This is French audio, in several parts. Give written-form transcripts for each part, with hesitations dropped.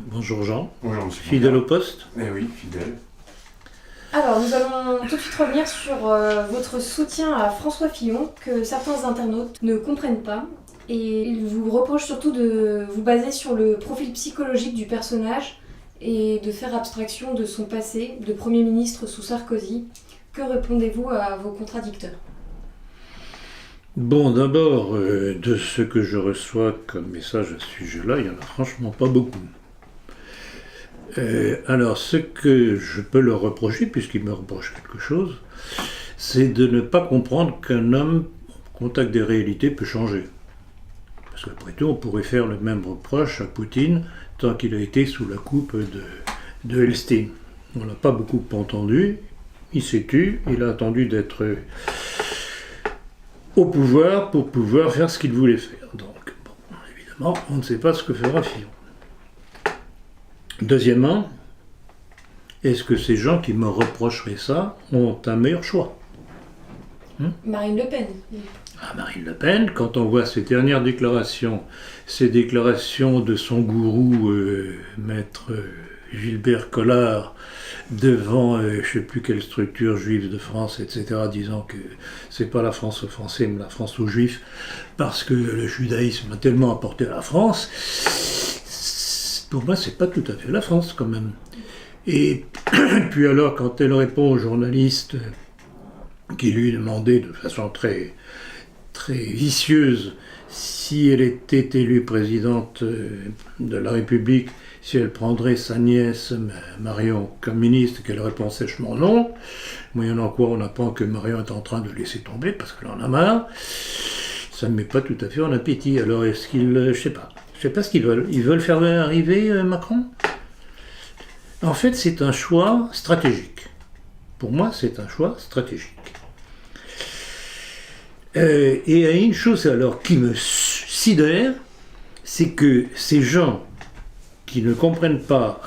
Bonjour Jean. Bonjour monsieur. Fidèle au poste. Eh oui, fidèle. Alors, nous allons tout de suite revenir sur votre soutien à François Fillon, que certains internautes ne comprennent pas. Et ils vous reprochent surtout de vous baser sur le profil psychologique du personnage et de faire abstraction de son passé de Premier ministre sous Sarkozy. Que répondez-vous à vos contradicteurs ? Bon, d'abord, de ce que je reçois comme message à ce sujet-là, il n'y en a franchement pas beaucoup. Alors, ce que je peux leur reprocher, puisqu'ils me reprochent quelque chose, c'est de ne pas comprendre qu'un homme, au contact des réalités, peut changer. Parce qu'après tout, on pourrait faire le même reproche à Poutine tant qu'il a été sous la coupe de Elstine. On l'a pas beaucoup entendu, il s'est tu, il a attendu d'être au pouvoir pour pouvoir faire ce qu'il voulait faire. Donc, bon, évidemment, on ne sait pas ce que fera Fillon. Deuxièmement, est-ce que ces gens qui me reprocheraient ça ont un meilleur choix ? Marine Le Pen. Marine Le Pen, quand on voit ses dernières déclarations, ces déclarations de son gourou, maître Gilbert Collard, devant je ne sais plus quelle structure juive de France, etc., disant que c'est pas la France aux Français, mais la France aux Juifs, parce que le judaïsme a tellement apporté à la France, pour moi c'est pas tout à fait la France quand même. Et puis alors quand elle répond aux journalistes qui lui demandaient de façon très vicieuse si elle était élue présidente de la République, si elle prendrait sa nièce Marion comme ministre, qu'elle répond sèchement non, moyennant quoi on apprend que Marion est en train de laisser tomber parce qu'elle en a marre, ça ne met pas tout à fait en appétit. Alors est-ce qu'ils, je sais pas ce qu'ils veulent. Ils veulent faire arriver Macron ? En fait, c'est un choix stratégique. Pour moi, c'est un choix stratégique. Et il y a une chose alors qui me sidère, c'est que ces gens qui ne comprennent pas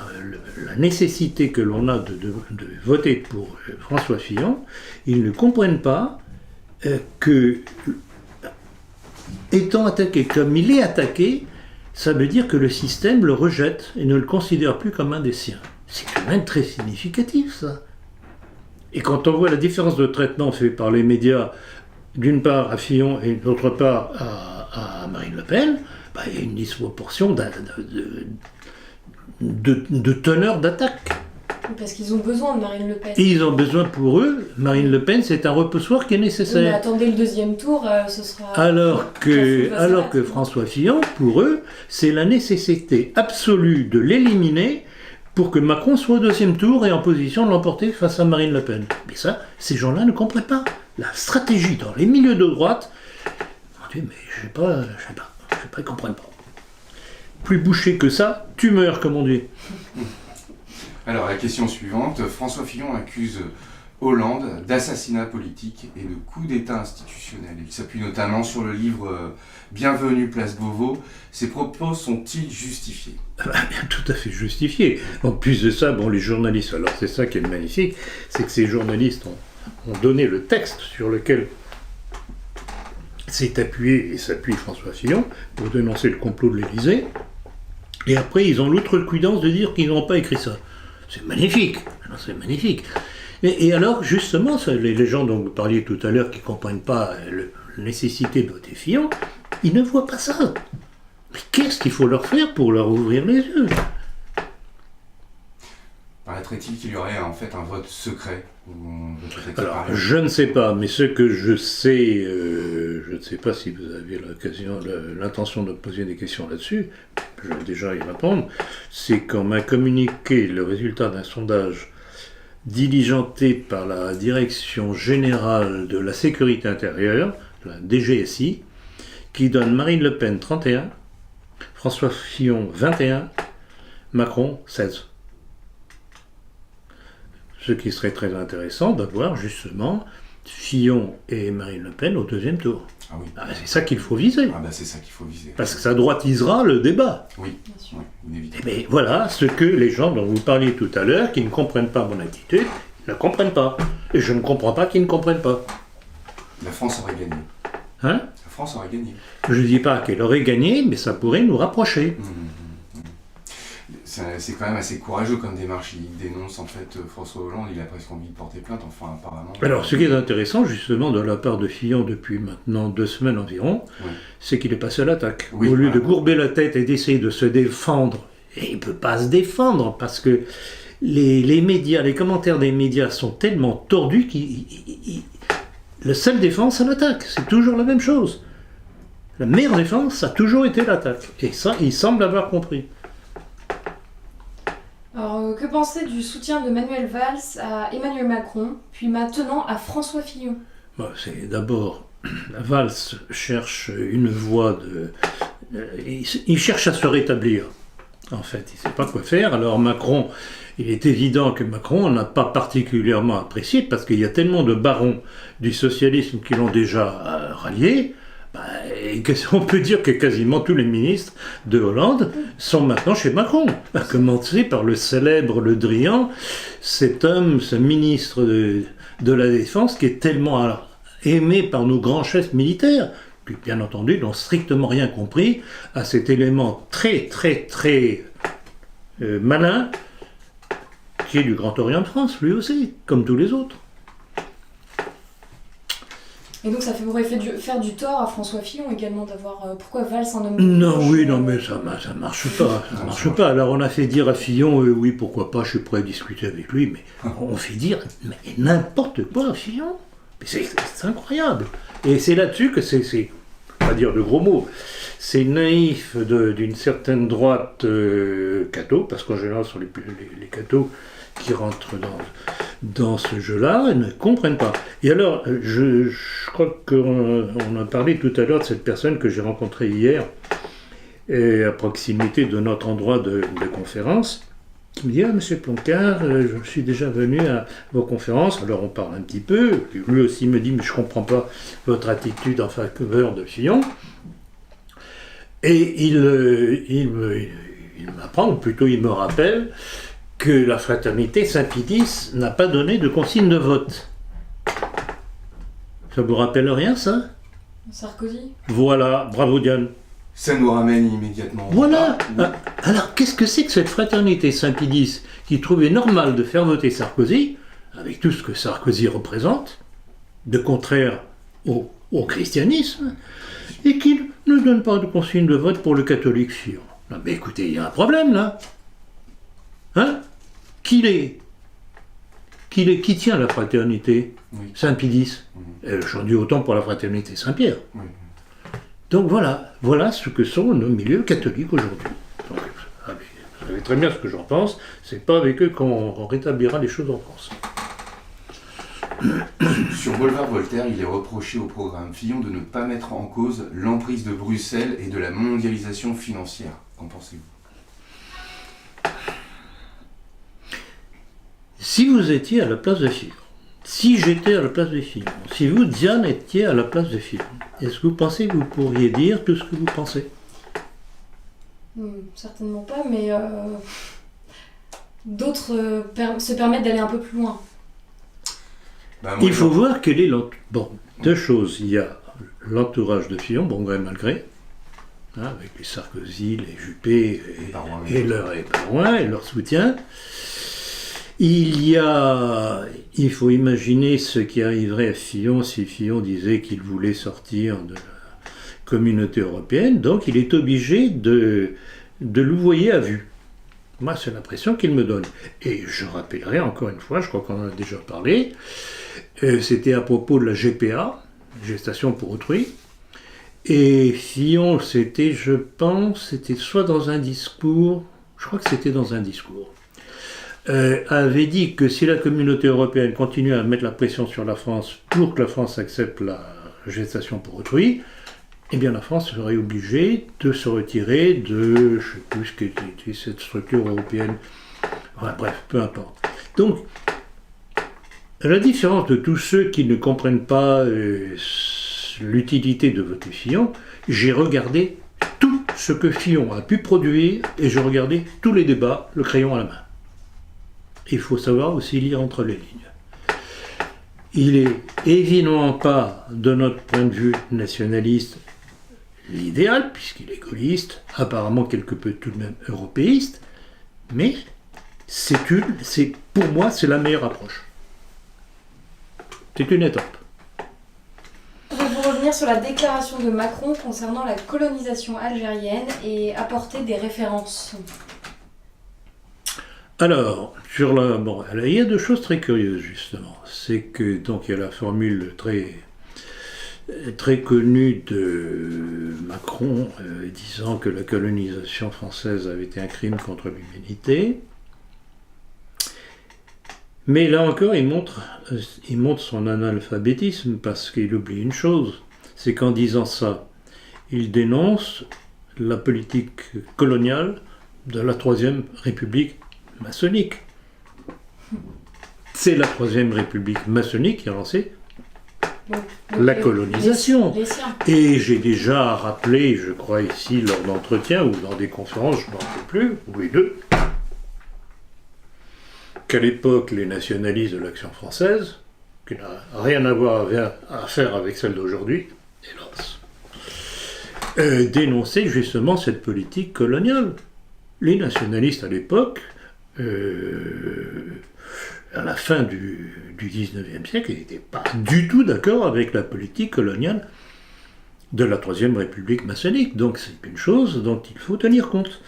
la nécessité que l'on a de voter pour François Fillon, ils ne comprennent pas que, étant attaqué comme il est attaqué, ça veut dire que le système le rejette et ne le considère plus comme un des siens. C'est quand même très significatif, ça. Et quand on voit la différence de traitement fait par les médias, d'une part à Fillon et d'autre part à Marine Le Pen, il y a une disproportion de teneur d'attaque. Parce qu'ils ont besoin de Marine Le Pen. Et ils ont besoin pour eux, Marine Le Pen, c'est un repoussoir qui est nécessaire. Mais attendez le deuxième tour, ce sera... Alors que François Fillon, pour eux, c'est la nécessité absolue de l'éliminer pour que Macron soit au deuxième tour et en position de l'emporter face à Marine Le Pen. Mais ça, ces gens-là ne comprennent pas. La stratégie dans les milieux de droite, mon Dieu, mais je sais pas, ils comprennent pas. Plus bouché que ça, tu meurs, comme on dit. Alors la question suivante, François Fillon accuse Hollande d'assassinat politique et de coup d'État institutionnel. Il s'appuie notamment sur le livre Bienvenue Place Beauvau. Ces propos sont-ils justifiés ? Bien, tout à fait justifiés. En plus de ça, les journalistes, alors c'est ça qui est magnifique, c'est que ces journalistes ont donné le texte sur lequel s'est appuyé et s'appuie François Fillon pour dénoncer le complot de l'Élysée. Et après, ils ont l'outrecuidance de dire qu'ils n'ont pas écrit ça. C'est magnifique. Alors, c'est magnifique. Et alors, justement, les gens dont vous parliez tout à l'heure qui ne comprennent pas la nécessité de voter Fillon, ils ne voient pas ça. Mais qu'est-ce qu'il faut leur faire pour leur ouvrir les yeux ? Paraîtrait-il qu'il y aurait en fait un vote secret Alors, je ne sais pas, mais ce que je sais, je ne sais pas si vous avez l'intention de poser des questions là-dessus, je vais déjà y répondre, c'est qu'on m'a communiqué le résultat d'un sondage diligenté par la Direction Générale de la Sécurité Intérieure, la DGSI, qui donne Marine Le Pen 31, François Fillon 21, Macron 16. Ce qui serait très intéressant d'avoir justement Fillon et Marine Le Pen au deuxième tour. Ah oui. C'est ça qu'il faut viser. C'est ça qu'il faut viser. Parce que ça droitisera le débat. Oui, oui, inévitablement. Mais voilà ce que les gens dont vous parliez tout à l'heure, qui ne comprennent pas mon attitude, ne comprennent pas. Et je ne comprends pas qu'ils ne comprennent pas. La France aurait gagné. Hein ? La France aurait gagné. Je ne dis pas qu'elle aurait gagné, mais ça pourrait nous rapprocher. c'est quand même assez courageux comme démarche. Il dénonce en fait François Hollande, il a presque envie de porter plainte, enfin apparemment. Alors ce qui est intéressant justement de la part de Fillon depuis maintenant 2 semaines environ, c'est qu'il est passé à l'attaque. Au lieu de courber la tête et d'essayer de se défendre, et il ne peut pas se défendre parce que les médias, les commentaires des médias sont tellement tordus la seule défense, c'est l'attaque. C'est toujours la même chose. La meilleure défense, ça a toujours été l'attaque. Et ça, il semble avoir compris. Alors, que pensez du soutien de Manuel Valls à Emmanuel Macron, puis maintenant à François Fillon? C'est d'abord, Valls cherche une voie il cherche à se rétablir. En fait, il ne sait pas quoi faire. Alors Macron, il est évident que Macron n'a pas particulièrement apprécié, parce qu'il y a tellement de barons du socialisme qui l'ont déjà rallié. Et on peut dire que quasiment tous les ministres de Hollande sont maintenant chez Macron, à commencer par le célèbre Le Drian, cet homme, ce ministre de la Défense qui est tellement aimé par nos grands chefs militaires, qui bien entendu n'ont strictement rien compris à cet élément très très très malin qui est du Grand Orient de France, lui aussi, comme tous les autres. Et donc ça pourrait faire du tort à François Fillon également d'avoir... pourquoi Valls en homme Non, mais ça marche pas. Ça marche pas. Alors on a fait dire à Fillon, oui, pourquoi pas, je suis prêt à discuter avec lui, mais on fait dire mais n'importe quoi à Fillon. C'est incroyable. Et c'est là-dessus que c'est pas dire de gros mots, c'est naïf d'une certaine droite catho, parce qu'en général ce sont les cathos qui rentrent dans ce jeu-là, ne comprennent pas. Et alors, je crois qu'on a parlé tout à l'heure de cette personne que j'ai rencontrée hier, à proximité de notre endroit de conférence, qui me dit « Ah, monsieur Ploncard, je suis déjà venu à vos conférences. » Alors on parle un petit peu, puis lui aussi me dit « Mais je ne comprends pas votre attitude en faveur de Fillon. » Et il m'apprend, ou plutôt il me rappelle, que la fraternité Saint-Pédis n'a pas donné de consigne de vote. Ça vous rappelle rien, ça? Sarkozy? Voilà, bravo Diane. Ça nous ramène immédiatement. Voilà. Alors, qu'est-ce que c'est que cette fraternité Saint-Pédis qui trouvait normal de faire voter Sarkozy, avec tout ce que Sarkozy représente, de contraire au christianisme, et qu'il ne donne pas de consigne de vote pour le catholique Fillon? Non, mais écoutez, il y a un problème, là. Hein? Qui tient la fraternité Saint-Pédis? J'en dis autant pour la fraternité Saint-Pierre. Oui. Donc voilà ce que sont nos milieux catholiques aujourd'hui. Donc, vous savez très bien ce que j'en pense, c'est pas avec eux qu'on rétablira les choses en France. Sur Boulevard Voltaire, il est reproché au programme Fillon de ne pas mettre en cause l'emprise de Bruxelles et de la mondialisation financière. Qu'en pensez-vous? Si vous étiez à la place de Fillon, si j'étais à la place de Fillon, si vous, Diane, étiez à la place de Fillon, est-ce que vous pensez que vous pourriez dire tout ce que vous pensez? Certainement pas, mais d'autres se permettent d'aller un peu plus loin. Il faut voir quel est deux choses. Il y a l'entourage de Fillon, bon gré mal gré, avec les Sarkozy, les Juppé et leur soutien. Il faut imaginer ce qui arriverait à Fillon si Fillon disait qu'il voulait sortir de la communauté européenne, donc il est obligé de louvoyer à vue. Moi, c'est l'impression qu'il me donne. Et je rappellerai encore une fois, je crois qu'on en a déjà parlé, c'était à propos de la GPA, gestation pour autrui, et Fillon, c'était soit dans un discours, je crois que c'était dans un discours, avait dit que si la communauté européenne continuait à mettre la pression sur la France pour que la France accepte la gestation pour autrui, eh bien la France serait obligée de se retirer de, je ne sais plus ce qu'était cette structure européenne, enfin, bref, peu importe. Donc, à la différence de tous ceux qui ne comprennent pas l'utilité de voter Fillon, j'ai regardé tout ce que Fillon a pu produire et j'ai regardé tous les débats, le crayon à la main. Il faut savoir aussi lire entre les lignes. Il est évidemment pas, de notre point de vue nationaliste, l'idéal, puisqu'il est gaulliste, apparemment quelque peu tout de même européiste, Mais pour moi, c'est la meilleure approche. C'est une étape. Pouvez-vous revenir sur la déclaration de Macron concernant la colonisation algérienne et apporter des références? Alors, il y a deux choses très curieuses justement. C'est que donc il y a la formule très connue de Macron disant que la colonisation française avait été un crime contre l'humanité. Mais là encore, il montre son analphabétisme parce qu'il oublie une chose, c'est qu'en disant ça, il dénonce la politique coloniale de la Troisième République maçonnique. C'est la Troisième République maçonnique qui a lancé la colonisation. Et j'ai déjà rappelé, je crois ici, lors d'entretiens ou dans des conférences, je ne m'en rappelle plus, ou les deux, qu'à l'époque, les nationalistes de l'Action française, qui n'a rien à faire avec celle d'aujourd'hui, hélas, dénonçaient justement cette politique coloniale. Les nationalistes à l'époque, à la fin du XIXe siècle, n'étaient pas du tout d'accord avec la politique coloniale de la Troisième République maçonnique. Donc c'est une chose dont il faut tenir compte.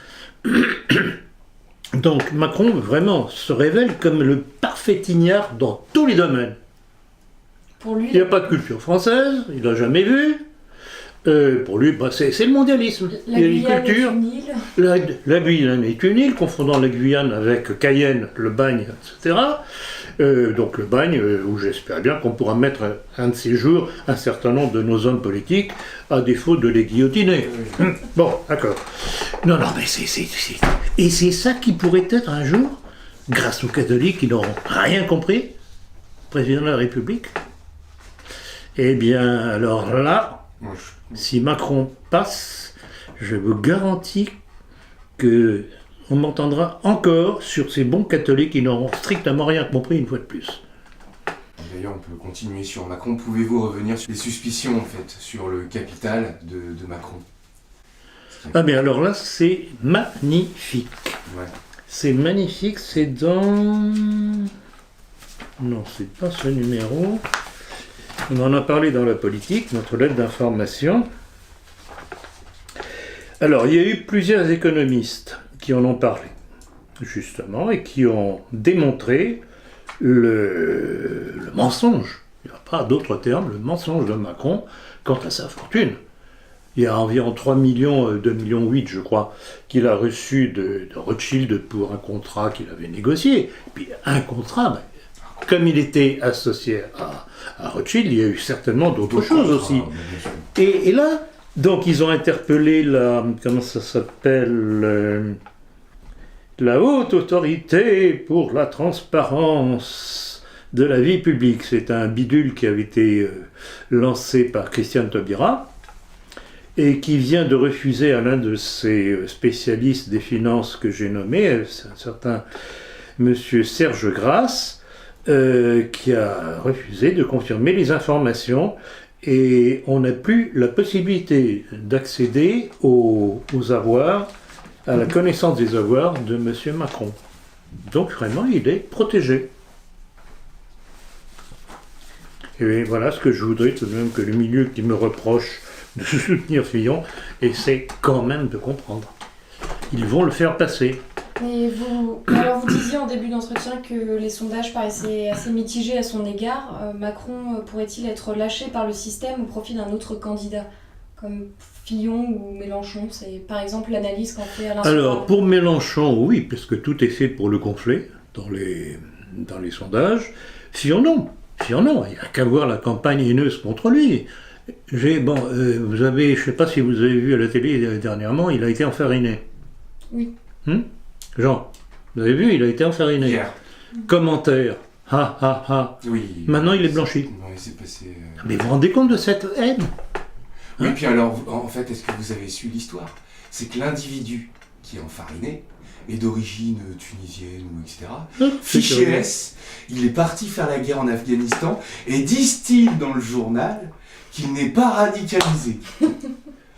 Donc Macron, vraiment, se révèle comme le parfait ignare dans tous les domaines. Pour lui, il n'y a pas de culture française, il n'a jamais vu. Pour lui, c'est le mondialisme. La Guyane est une île. La Guyane est une île, confondant la Guyane avec Cayenne, le Bagne, etc. Donc le Bagne, où j'espère bien qu'on pourra mettre un de ces jours un certain nombre de nos hommes politiques, à défaut de les guillotiner. Bon, d'accord. Non, mais et c'est ça qui pourrait être un jour, grâce aux catholiques qui n'auront rien compris, président de la République. Eh bien, alors là, si Macron passe, je vous garantis que on m'entendra encore sur ces bons catholiques qui n'auront strictement rien compris une fois de plus. D'ailleurs, on peut continuer sur Macron. Pouvez-vous revenir sur les suspicions, en fait, sur le capital de Macron? Ah mais alors là, c'est magnifique. Ouais. C'est magnifique, c'est dans... Non, c'est pas ce numéro. On en a parlé dans la politique, notre lettre d'information. Alors, il y a eu plusieurs économistes qui en ont parlé, justement, et qui ont démontré le mensonge, il n'y a pas d'autre terme, le mensonge de Macron quant à sa fortune. Il y a environ 3 millions, 2,8 millions, je crois, qu'il a reçu de Rothschild pour un contrat qu'il avait négocié. Et puis un contrat, comme il était associé à Rothschild, il y a eu certainement d'autres choses aussi. Et là, donc ils ont interpellé comment ça s'appelle, la haute autorité pour la transparence de la vie publique. C'est un bidule qui avait été lancé par Christiane Taubira et qui vient de refuser à l'un de ces spécialistes des finances que j'ai nommé, c'est un certain monsieur Serge Grasse, qui a refusé de confirmer les informations, et on n'a plus la possibilité d'accéder aux avoirs, à la connaissance des avoirs de M. Macron. Donc vraiment, il est protégé. Et voilà ce que je voudrais tout de même que le milieu qui me reproche de soutenir Fillon essaie quand même de comprendre. Ils vont le faire passer. Et alors vous disiez en début d'entretien que les sondages paraissaient assez mitigés à son égard. Macron pourrait-il être lâché par le système au profit d'un autre candidat, comme Fillon ou Mélenchon? C'est par exemple l'analyse qu'en fait Alain Soral. Alors pour Mélenchon, oui, parce que tout est fait pour le gonfler dans les sondages. Fillon, non. Fillon, non. Il n'y a qu'à voir la campagne haineuse contre lui. Vous avez, je ne sais pas si vous avez vu à la télé dernièrement, il a été enfariné. Oui. Jean, vous avez vu, il a été enfariné. Hier. Commentaire. Ha ha ha. Oui. Maintenant il est blanchi. Oui, c'est passé. Mais vous vous rendez compte de cette haine? Oui, puis alors, en fait, est-ce que vous avez su l'histoire? C'est que l'individu qui est enfariné est d'origine tunisienne ou etc. Fiché S, il est parti faire la guerre en Afghanistan et disent-ils dans le journal qu'il n'est pas radicalisé.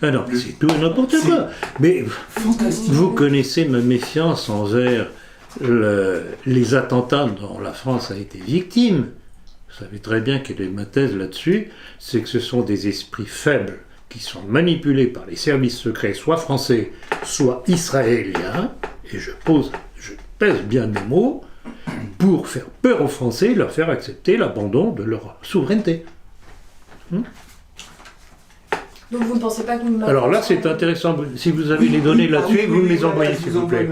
Ah non, c'est tout et n'importe quoi. Mais fantastique. vous connaissez ma méfiance envers les attentats dont la France a été victime. Vous savez très bien quelle est ma thèse là-dessus, c'est que ce sont des esprits faibles qui sont manipulés par les services secrets, soit français, soit israéliens, et je pèse bien mes mots, pour faire peur aux Français et leur faire accepter l'abandon de leur souveraineté. Donc vous ne pensez pas que nous... Alors là, c'est intéressant. Si vous avez les données là-dessus, vous me les envoyez, s'il vous plaît.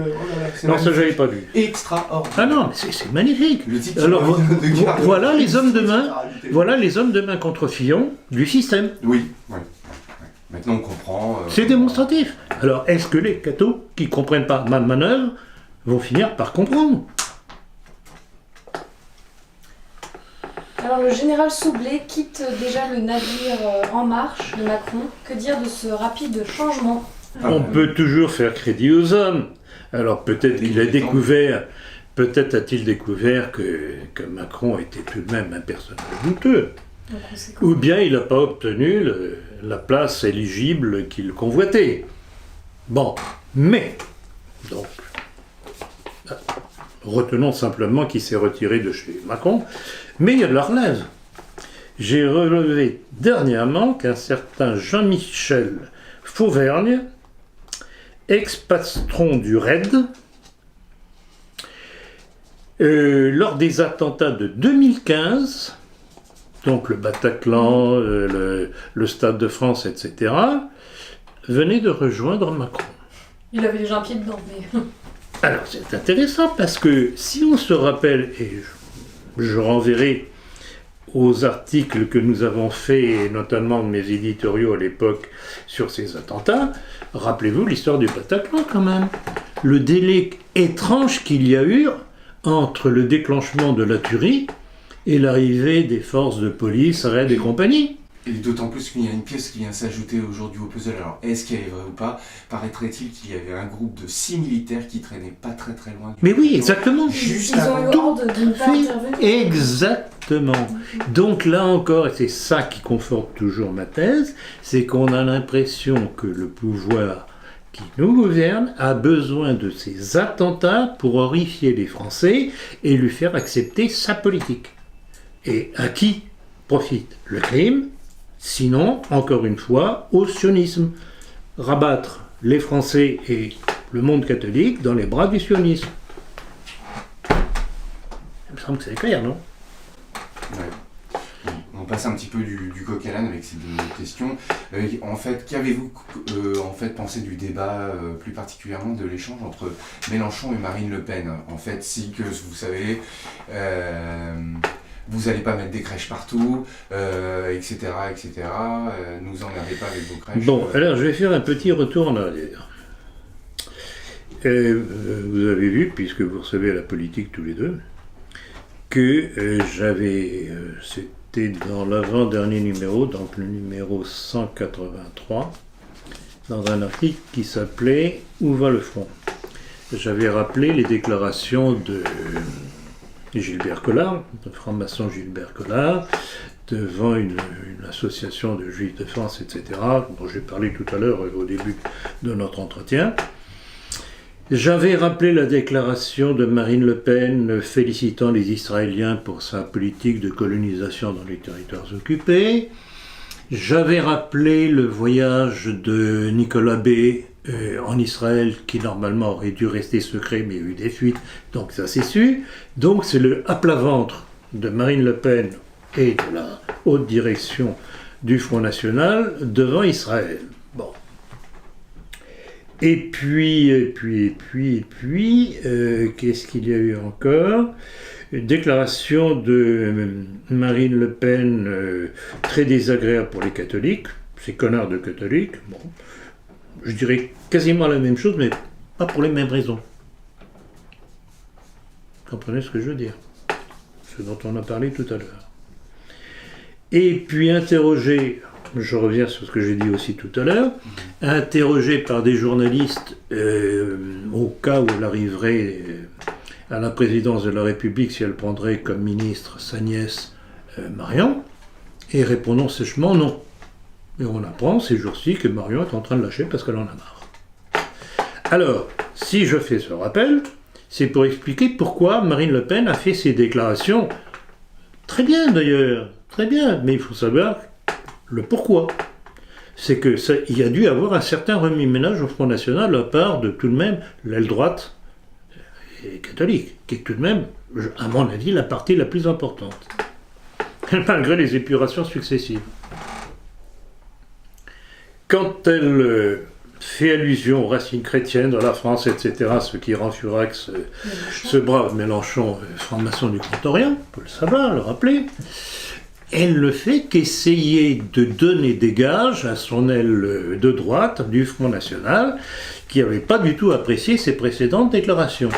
Non, ça, j'avais pas vu. Extraordinaire. Ah non, mais c'est magnifique. Le titre Alors, de garde. voilà les hommes de main. Voilà les hommes de main contre Fillon du système. Oui, oui. Maintenant, on comprend. C'est démonstratif. Alors, est-ce que les cathos qui ne comprennent pas ma manœuvre vont finir par comprendre? Alors le général Soublé quitte déjà le navire En Marche de Macron. Que dire de ce rapide changement? On peut toujours faire crédit aux hommes. Alors peut-être qu'il a découvert, peut-être a-t-il découvert que Macron était tout de même un personnage douteux. Ou bien il n'a pas obtenu la place éligible qu'il convoitait. Bon, mais, donc, retenons simplement qu'il s'est retiré de chez Macron, mais il y a de la relève. J'ai relevé dernièrement qu'un certain Jean-Michel Fauvergne, ex-patron du RAID, lors des attentats de 2015, donc le Bataclan, le Stade de France, etc., venait de rejoindre Macron. Il avait déjà un pied dedans, mais... Alors c'est intéressant parce que si on se rappelle, et je renverrai aux articles que nous avons faits, et notamment mes éditoriaux à l'époque sur ces attentats, rappelez-vous l'histoire du Bataclan quand même. Le délai étrange qu'il y a eu entre le déclenchement de la tuerie et l'arrivée des forces de police, RAID et compagnie. Et d'autant plus qu'il y a une pièce qui vient s'ajouter aujourd'hui au puzzle. Alors, est-ce qu'elle est vraie ou pas? Paraîtrait-il qu'il y avait un groupe de 6 militaires qui traînaient pas très loin. Mais oui, exactement. Ils ont eu ordre de ne pas intervenir. Exactement. Donc là encore, et c'est ça qui conforte toujours ma thèse, c'est qu'on a l'impression que le pouvoir qui nous gouverne a besoin de ces attentats pour horrifier les Français et lui faire accepter sa politique. Et à qui profite le crime? Sinon, encore une fois, au sionisme. Rabattre les Français et le monde catholique dans les bras du sionisme. Il me semble que c'est clair, non? Ouais. On passe un petit peu du coq à l'âne avec ces deux questions. En fait, qu'avez-vous pensé du débat, plus particulièrement de l'échange entre Mélenchon et Marine Le Pen? En fait, si que vous savez... vous n'allez pas mettre des crèches partout, etc., etc. Nous emmerdez pas avec vos crèches. Bon, alors je vais faire un petit retour en arrière. Vous avez vu, puisque vous recevez la politique tous les deux, que c'était dans l'avant-dernier numéro, donc le numéro 183, dans un article qui s'appelait « Où va le front ?» J'avais rappelé les déclarations de Gilbert Collard, le franc-maçon Gilbert Collard, devant une association de Juifs de France, etc., dont j'ai parlé tout à l'heure au début de notre entretien. J'avais rappelé la déclaration de Marine Le Pen félicitant les Israéliens pour sa politique de colonisation dans les territoires occupés. J'avais rappelé le voyage de Nicolas B. En Israël, qui normalement aurait dû rester secret, mais il y a eu des fuites, donc ça s'est su. Donc c'est le à plat ventre de Marine Le Pen et de la haute direction du Front National devant Israël. Bon. Et puis, qu'est-ce qu'il y a eu encore? Une déclaration de Marine Le Pen très désagréable pour les catholiques, ces connards de catholiques, bon. Je dirais quasiment la même chose, mais pas pour les mêmes raisons. Vous comprenez ce que je veux dire? Ce dont on a parlé tout à l'heure. Et puis interrogé, je reviens sur ce que j'ai dit aussi tout à l'heure, interrogé par des journalistes au cas où elle arriverait à la présidence de la République, si elle prendrait comme ministre sa nièce Marion, et répondons sèchement non. Et on apprend ces jours-ci que Marion est en train de lâcher parce qu'elle en a marre. Alors, si je fais ce rappel, c'est pour expliquer pourquoi Marine Le Pen a fait ces déclarations. Très bien d'ailleurs, très bien, mais il faut savoir le pourquoi. C'est que il y a dû avoir un certain remue-ménage au Front National de la part de tout de même l'aile droite et catholique, qui est tout de même, à mon avis, la partie la plus importante, malgré les épurations successives. Quand elle fait allusion aux racines chrétiennes de la France, etc., ce qui rend furax ce brave Mélenchon, franc-maçon du Grand Orient, il faut le savoir, le rappeler, elle ne fait qu'essayer de donner des gages à son aile de droite du Front National, qui n'avait pas du tout apprécié ses précédentes déclarations.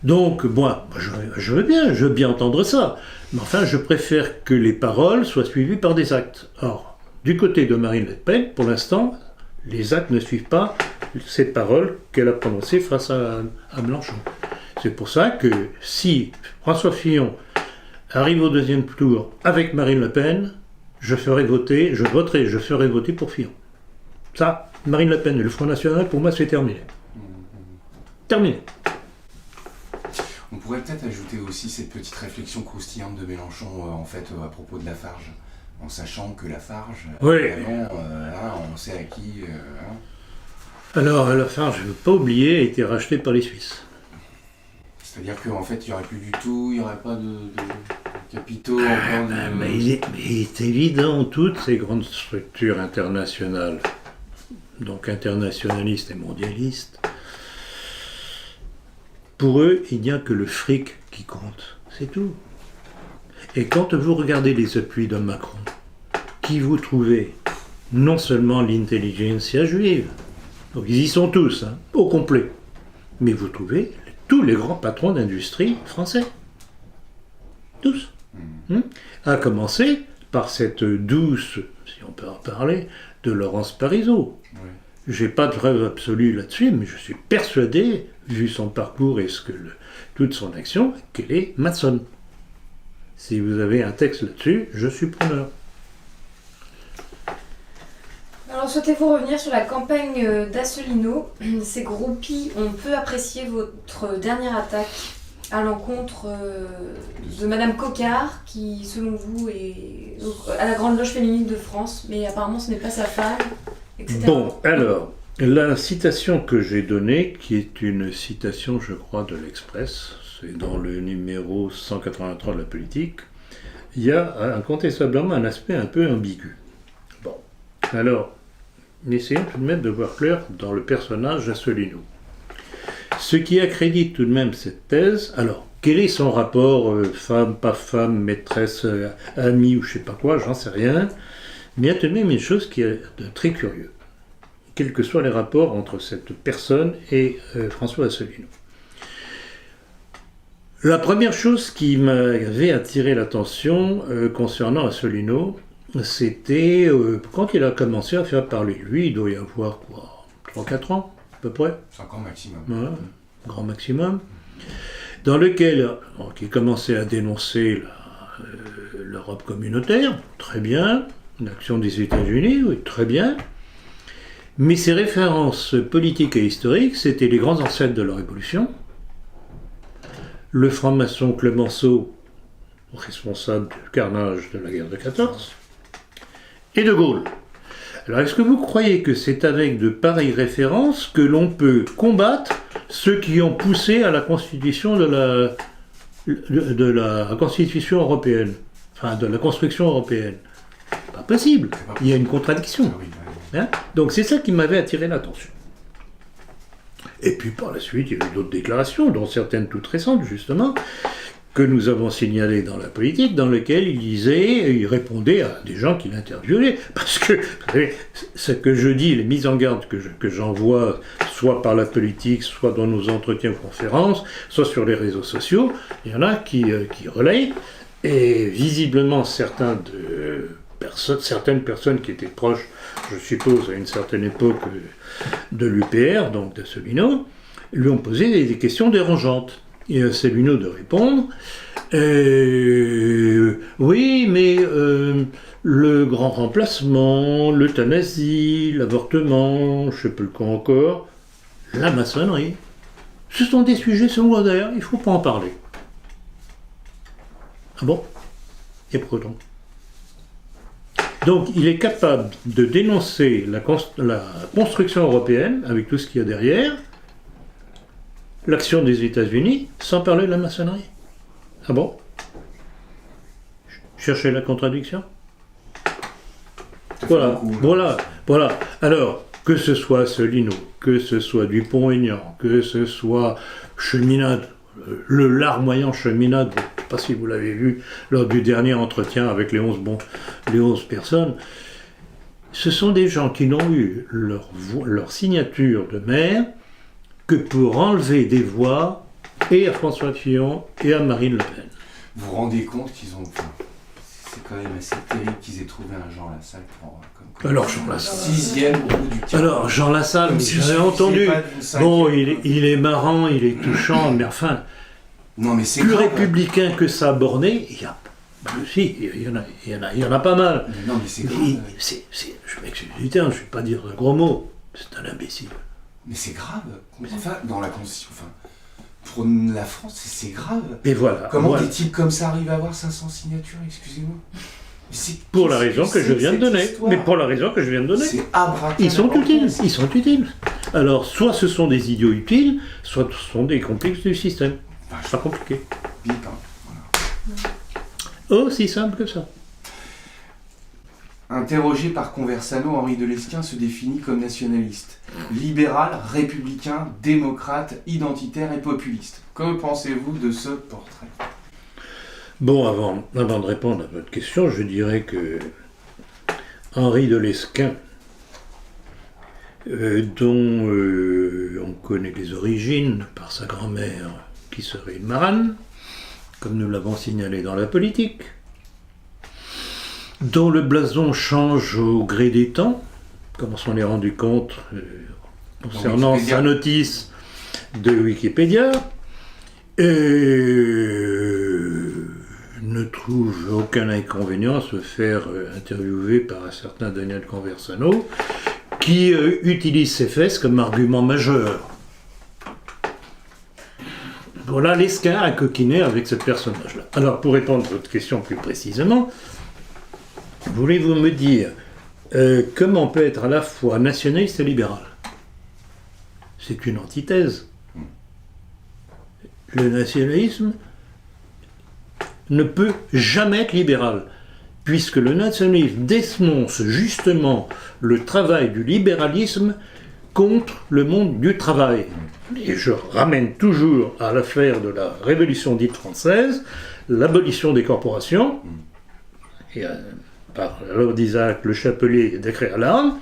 Donc, moi, je veux bien entendre ça, mais enfin, je préfère que les paroles soient suivies par des actes. Or, du côté de Marine Le Pen, pour l'instant, les actes ne suivent pas cette parole qu'elle a prononcée face à Mélenchon. C'est pour ça que si François Fillon arrive au deuxième tour avec Marine Le Pen, je ferai voter pour Fillon. Ça, Marine Le Pen et le Front National, pour moi, c'est terminé. Terminé. On pourrait peut-être ajouter aussi cette petite réflexion croustillante de Mélenchon, à propos de Lafarge. En sachant que Lafarge, on sait à qui... Alors, Lafarge, je ne veux pas oublier, a été racheté par les Suisses. C'est-à-dire qu'en fait, il n'y aurait plus du tout, il n'y aurait pas de capitaux encore... Mais il est évident, toutes ces grandes structures internationales, donc internationalistes et mondialistes, pour eux, il n'y a que le fric qui compte, c'est tout. Et quand vous regardez les appuis de Macron, qui vous trouvez non seulement l'intelligentsia juive, donc ils y sont tous, au complet, mais vous trouvez tous les grands patrons d'industrie français. Tous. À commencer par cette douce, si on peut en parler, de Laurence Parisot. Oui. J'ai pas de preuve absolue là-dessus, mais je suis persuadé, vu son parcours et toute son action, qu'elle est maçonne. Si vous avez un texte là-dessus, je suis preneur. Alors, souhaitez-vous revenir sur la campagne d'Asselineau? Ces groupies ont peu apprécié votre dernière attaque à l'encontre de Madame Coquart, qui, selon vous, est à la Grande Loge féminine de France, mais apparemment ce n'est pas sa femme, etc. Bon, alors, la citation que j'ai donnée, qui est une citation, je crois, de l'Express, c'est dans le numéro 183 de la politique, il y a incontestablement un aspect un peu ambigu. Bon, alors, essayons tout de même de voir clair dans le personnage d'Asselineau. Ce qui accrédite tout de même cette thèse, alors, quel est son rapport femme, pas femme, maîtresse, amie ou je sais pas quoi, j'en sais rien, mais il y a tout de même une chose qui est très curieuse, quels que soient les rapports entre cette personne et François Asselineau. La première chose qui m'avait attiré l'attention concernant Asselineau, c'était quand il a commencé à faire parler de lui, il doit y avoir quoi, 3-4 ans à peu près. 5 ans maximum. Ouais, grand maximum. Dans lequel il commençait à dénoncer l'Europe communautaire, très bien, l'action des États-Unis, oui, très bien. Mais ses références politiques et historiques, c'était les grands ancêtres de la Révolution, le franc-maçon Clemenceau, responsable du carnage de la guerre de 14, et De Gaulle. Alors, est-ce que vous croyez que c'est avec de pareilles références que l'on peut combattre ceux qui ont poussé à la constitution de la Constitution européenne, enfin de la construction européenne? Pas possible, il y a une contradiction. Donc c'est ça qui m'avait attiré l'attention. Et puis par la suite, il y a eu d'autres déclarations, dont certaines toutes récentes justement, que nous avons signalées dans la politique, dans lesquelles il répondait à des gens qui l'interviewaient. Parce que, vous savez, ce que je dis, les mises en garde que j'envoie, soit par la politique, soit dans nos entretiens ou conférences, soit sur les réseaux sociaux, il y en a qui relayent, et visiblement certaines personnes qui étaient proches, je suppose, à une certaine époque de l'UPR, donc d'Asselineau, lui ont posé des questions dérangeantes. Et à Célineau de répondre oui, mais le grand remplacement, l'euthanasie, l'avortement, je ne sais plus quoi encore, la maçonnerie, ce sont des sujets secondaires, il ne faut pas en parler. Ah bon? Et pourtant. Donc il est capable de dénoncer la construction européenne, avec tout ce qu'il y a derrière, l'action des États-Unis, sans parler de la maçonnerie. Ah bon? Cherchez la contradiction? Voilà. Alors, que ce soit Asselineau, que ce soit Dupont-Aignan, que ce soit Cheminade, le larmoyant Cheminade, je ne sais pas si vous l'avez vu lors du dernier entretien avec les 11 personnes, ce sont des gens qui n'ont eu leur signature de maire que pour enlever des voix et à François Fillon et à Marine Le Pen. Vous vous rendez compte qu'ils ont... C'est quand même assez terrible qu'ils aient trouvé un Jean Lassalle comme alors Jean Lassalle. 6e au bout du terrain. Alors Jean Lassalle, j'avais entendu. Bon, il est marrant, il est touchant, mais enfin, non, mais c'est plus grave. Républicain que ça borné, il y en a pas mal. Mais non, mais c'est grave. Je m'excuse du terme, je ne vais pas dire de gros mots. C'est un imbécile. Mais c'est grave. Enfin, dans la Constitution, pour la France, c'est grave. Et voilà. Comment des types comme ça arrivent à avoir 500 signatures, excusez-moi? Pour la raison que je viens de donner. Mais pour la raison que je viens de donner. C'est abracadabra. Ils sont utiles. Alors, soit ce sont des idiots utiles, soit ce sont des complexes du système. C'est pas compliqué. Bip, voilà. Aussi simple que ça. Interrogé par Conversano, Henri de Lesquen se définit comme nationaliste, libéral, républicain, démocrate, identitaire et populiste. Que pensez-vous de ce portrait? Bon, avant de répondre à votre question, je dirais que Henri de Lesquen, dont on connaît les origines par sa grand-mère qui serait une marane, comme nous l'avons signalé dans la politique, dont le blason change au gré des temps, comme on s'en est rendu compte concernant sa notice de Wikipédia, ne trouve aucun inconvénient à se faire interviewer par un certain Daniel Conversano, qui utilise ses fesses comme argument majeur. Voilà, Lesquen a coquiné avec ce personnage-là. Alors, pour répondre à votre question plus précisément, voulez-vous me dire comment on peut être à la fois nationaliste et libéral? C'est une antithèse. Le nationalisme ne peut jamais être libéral, puisque le nationalisme dénonce justement le travail du libéralisme contre le monde du travail. Et je ramène toujours à l'affaire de la Révolution dite française, l'abolition des corporations, et par la loi d'Isaac Le Chapelier décret à l'arme,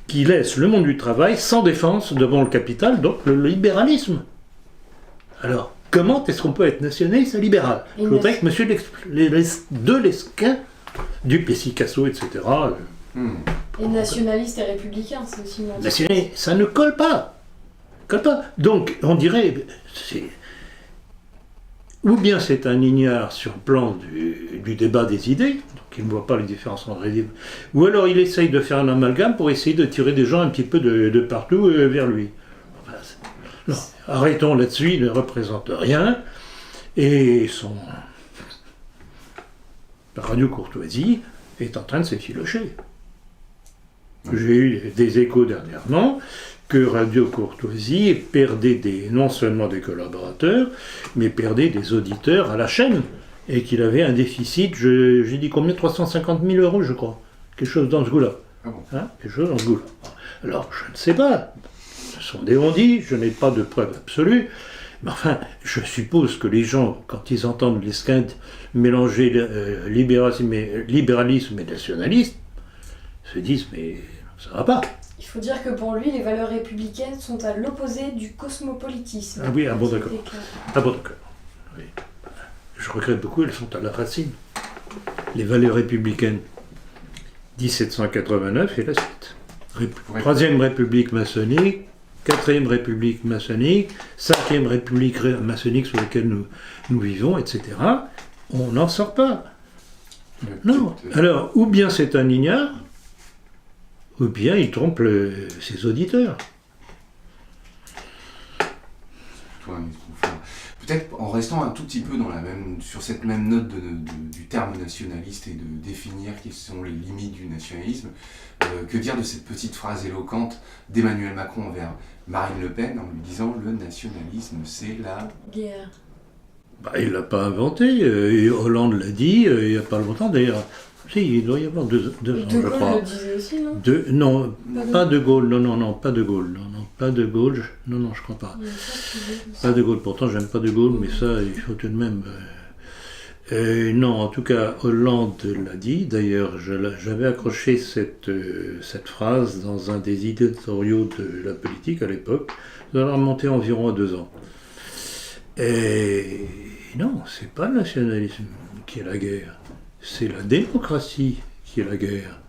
qui laisse le monde du travail sans défense devant le capital, donc le libéralisme. Alors, comment est-ce qu'on peut être nationaliste et libéral? Je voudrais que monsieur de Lesquen, Duplessis-Casso, etc. Et nationaliste et républicain, c'est aussi une nationaliste, ça ne colle pas. Donc, on dirait, ou bien c'est un ignare sur le plan du débat des idées, donc il ne voit pas les différences entre les idées, ou alors il essaye de faire un amalgame pour essayer de tirer des gens un petit peu de partout vers lui. Enfin, non, arrêtons là-dessus, il ne représente rien, et son Radio Courtoisie est en train de s'effilocher. J'ai eu des échos dernièrement que Radio Courtoisie perdait non seulement des collaborateurs, mais perdait des auditeurs à la chaîne, et qu'il avait un déficit, j'ai dit combien, 350 000 euros, je crois. Quelque chose dans ce goût-là. Ah bon. Quelque chose dans ce goût-là. Alors, je ne sais pas. Ce sont des on-dit, je n'ai pas de preuves absolues, mais enfin, je suppose que les gens, quand ils entendent Lesquen mélanger libéralisme et nationalisme, se disent, mais ça va pas. Il faut dire que pour lui, les valeurs républicaines sont à l'opposé du cosmopolitisme. Ah oui, bon d'accord. Oui. Je regrette beaucoup, elles sont à la racine. Les valeurs républicaines, 1789 et la suite. Troisième République maçonnique, 4e République maçonnique, 5e République maçonnique sur laquelle nous vivons, etc. On n'en sort pas. Non. Alors, ou bien c'est un ignare, ou bien il trompe ses auditeurs. Peut-être en restant un tout petit peu sur cette même note du terme nationaliste et de définir quelles sont les limites du nationalisme, que dire de cette petite phrase éloquente d'Emmanuel Macron envers Marine Le Pen en lui disant « le nationalisme, c'est la guerre ». Il ne l'a pas inventé, et Hollande l'a dit il n'y a pas longtemps d'ailleurs. Si, il doit y avoir deux ans, je crois. De Gaulle le disait aussi, non? Non, pas de Gaulle, non, pas de Gaulle. Pas de Gaulle, non, je crois pas. Pas de Gaulle, pourtant j'aime pas de Gaulle, mais ça, il faut tout de même... non, en tout cas, Hollande l'a dit. D'ailleurs, j'avais accroché cette phrase dans un des éditoriaux de la politique à l'époque. Ça a remonté environ à 2 ans. Et non, c'est pas le nationalisme qui est la guerre. C'est la démocratie qui est la guerre.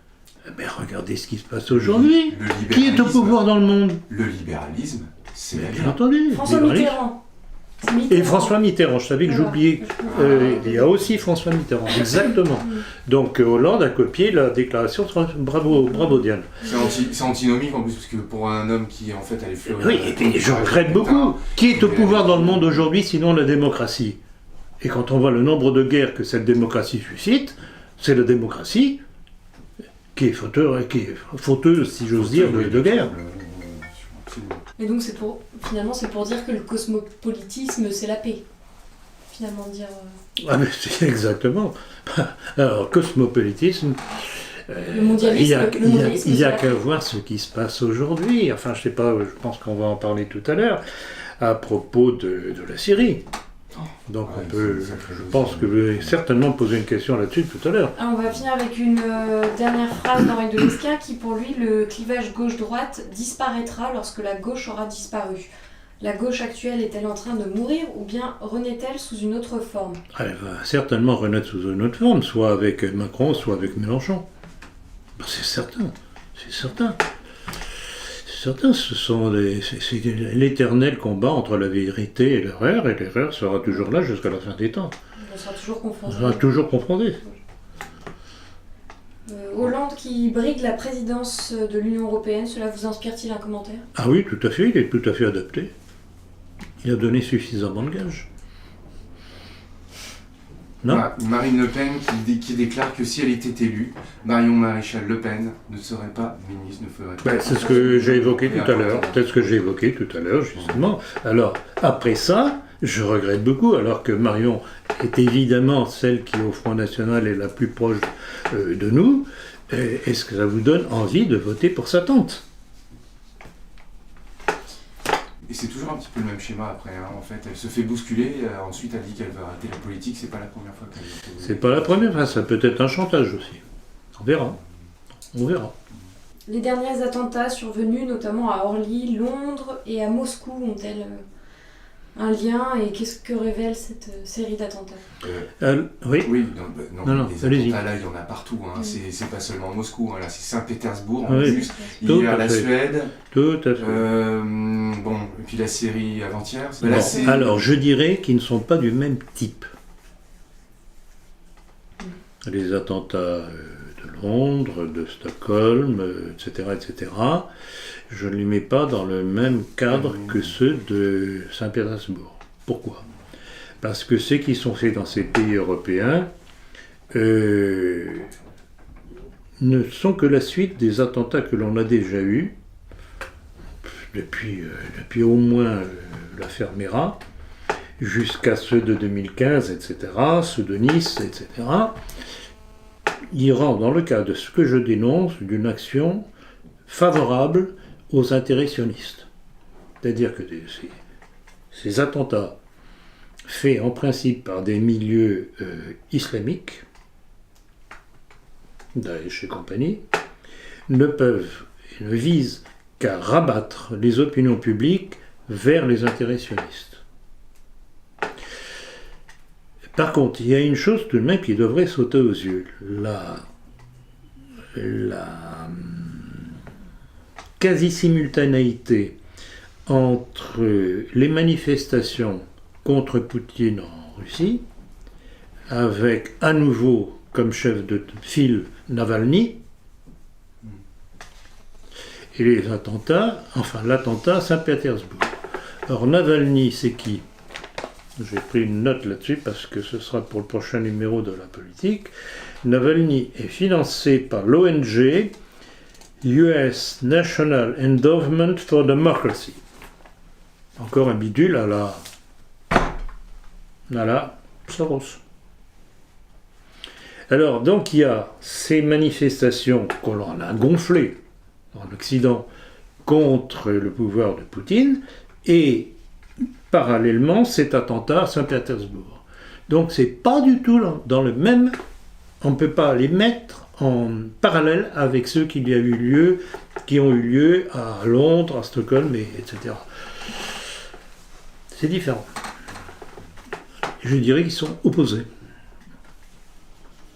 Mais regardez ce qui se passe aujourd'hui. Qui est au pouvoir dans le monde? Le libéralisme, c'est la bien guerre. entendu. François Mitterrand. Et François Mitterrand, je savais que j'oubliais. Il y a aussi François Mitterrand, exactement. Donc Hollande a copié la déclaration. Bravo Diane. C'est antinomique en plus, parce que pour un homme qui en fait allait fleurir... Oui, et puis je regrette beaucoup. Qui est au pouvoir dans le monde aujourd'hui sinon la démocratie? Et quand on voit le nombre de guerres que cette démocratie suscite, c'est la démocratie qui est fauteuse, si j'ose dire, de guerre. Et donc finalement c'est pour dire que le cosmopolitisme c'est la paix. Finalement dire... Ah mais c'est exactement. Alors cosmopolitisme, il y a qu'à voir ce qui se passe aujourd'hui. Enfin je sais pas, je pense qu'on va en parler tout à l'heure, à propos de la Syrie. Donc je pense que vous allez certainement poser une question là-dessus tout à l'heure. On va finir avec une dernière phrase d'Henri de Lesquen qui pour lui, le clivage gauche-droite disparaîtra lorsque la gauche aura disparu. La gauche actuelle est-elle en train de mourir ou bien renaît-elle sous une autre forme? Elle va certainement renaître sous une autre forme, soit avec Macron, soit avec Mélenchon. C'est certain, c'est certain. Certains, c'est l'éternel combat entre la vérité et l'erreur sera toujours là jusqu'à la fin des temps. On sera toujours confronté. On sera toujours confronté. Hollande qui brigue la présidence de l'Union Européenne, cela vous inspire-t-il un commentaire? Ah oui, tout à fait, il est tout à fait adapté. Il a donné suffisamment de gages. Non. Marine Le Pen qui déclare que si elle était élue, Marion Maréchal Le Pen ne serait pas ministre, ne ferait pas... C'est ce que j'ai évoqué tout à l'heure. C'est ce que j'ai évoqué tout à l'heure, justement. Alors, après ça, je regrette beaucoup, alors que Marion est évidemment celle qui, au Front National, est la plus proche de nous. Est-ce que ça vous donne envie de voter pour sa tante? Et c'est toujours un petit peu le même schéma après, en fait. Elle se fait bousculer, ensuite elle dit qu'elle va arrêter la politique, c'est pas la première fois qu'elle le fait. C'est pas la première fois, ça peut être un chantage aussi. On verra. Les derniers attentats survenus, notamment à Orly, Londres et à Moscou, ont-elles un lien et qu'est-ce que révèle cette série d'attentats? Oui. Oui, non, les attentats là, il y en a partout. C'est pas seulement Moscou, là, c'est Saint-Pétersbourg en plus. Hier, la Suède. Tout à fait. Et puis la série avant-hier. Alors, je dirais qu'ils ne sont pas du même type. Les attentats de Londres, de Stockholm, etc., je ne les mets pas dans le même cadre que ceux de Saint-Pétersbourg. Pourquoi? Parce que ceux qui sont faits dans ces pays européens ne sont que la suite des attentats que l'on a déjà eus depuis au moins l'affaire Mera, jusqu'à ceux de 2015, etc., ceux de Nice, etc., ils rentrent dans le cas de ce que je dénonce d'une action favorable aux intérêts sionistes. C'est-à-dire que ces attentats faits en principe par des milieux islamiques, Daesh et compagnie, ne visent qu'à rabattre les opinions publiques vers les intérêts sionistes. Par contre, il y a une chose tout de même qui devrait sauter aux yeux. La quasi-simultanéité entre les manifestations contre Poutine en Russie, avec à nouveau comme chef de file Navalny, et les attentats, enfin l'attentat à Saint-Pétersbourg. Alors Navalny, c'est qui? J'ai pris une note là-dessus parce que ce sera pour le prochain numéro de la politique. Navalny est financé par l'ONG US National Endowment for Democracy. Encore un bidule à la Soros. Alors, donc il y a ces manifestations qu'on a gonflées en Occident contre le pouvoir de Poutine et parallèlement cet attentat à Saint-Pétersbourg. Donc c'est pas du tout dans le même, on ne peut pas les mettre en parallèle avec ceux qui ont eu lieu à Londres, à Stockholm, etc. C'est différent. Je dirais qu'ils sont opposés.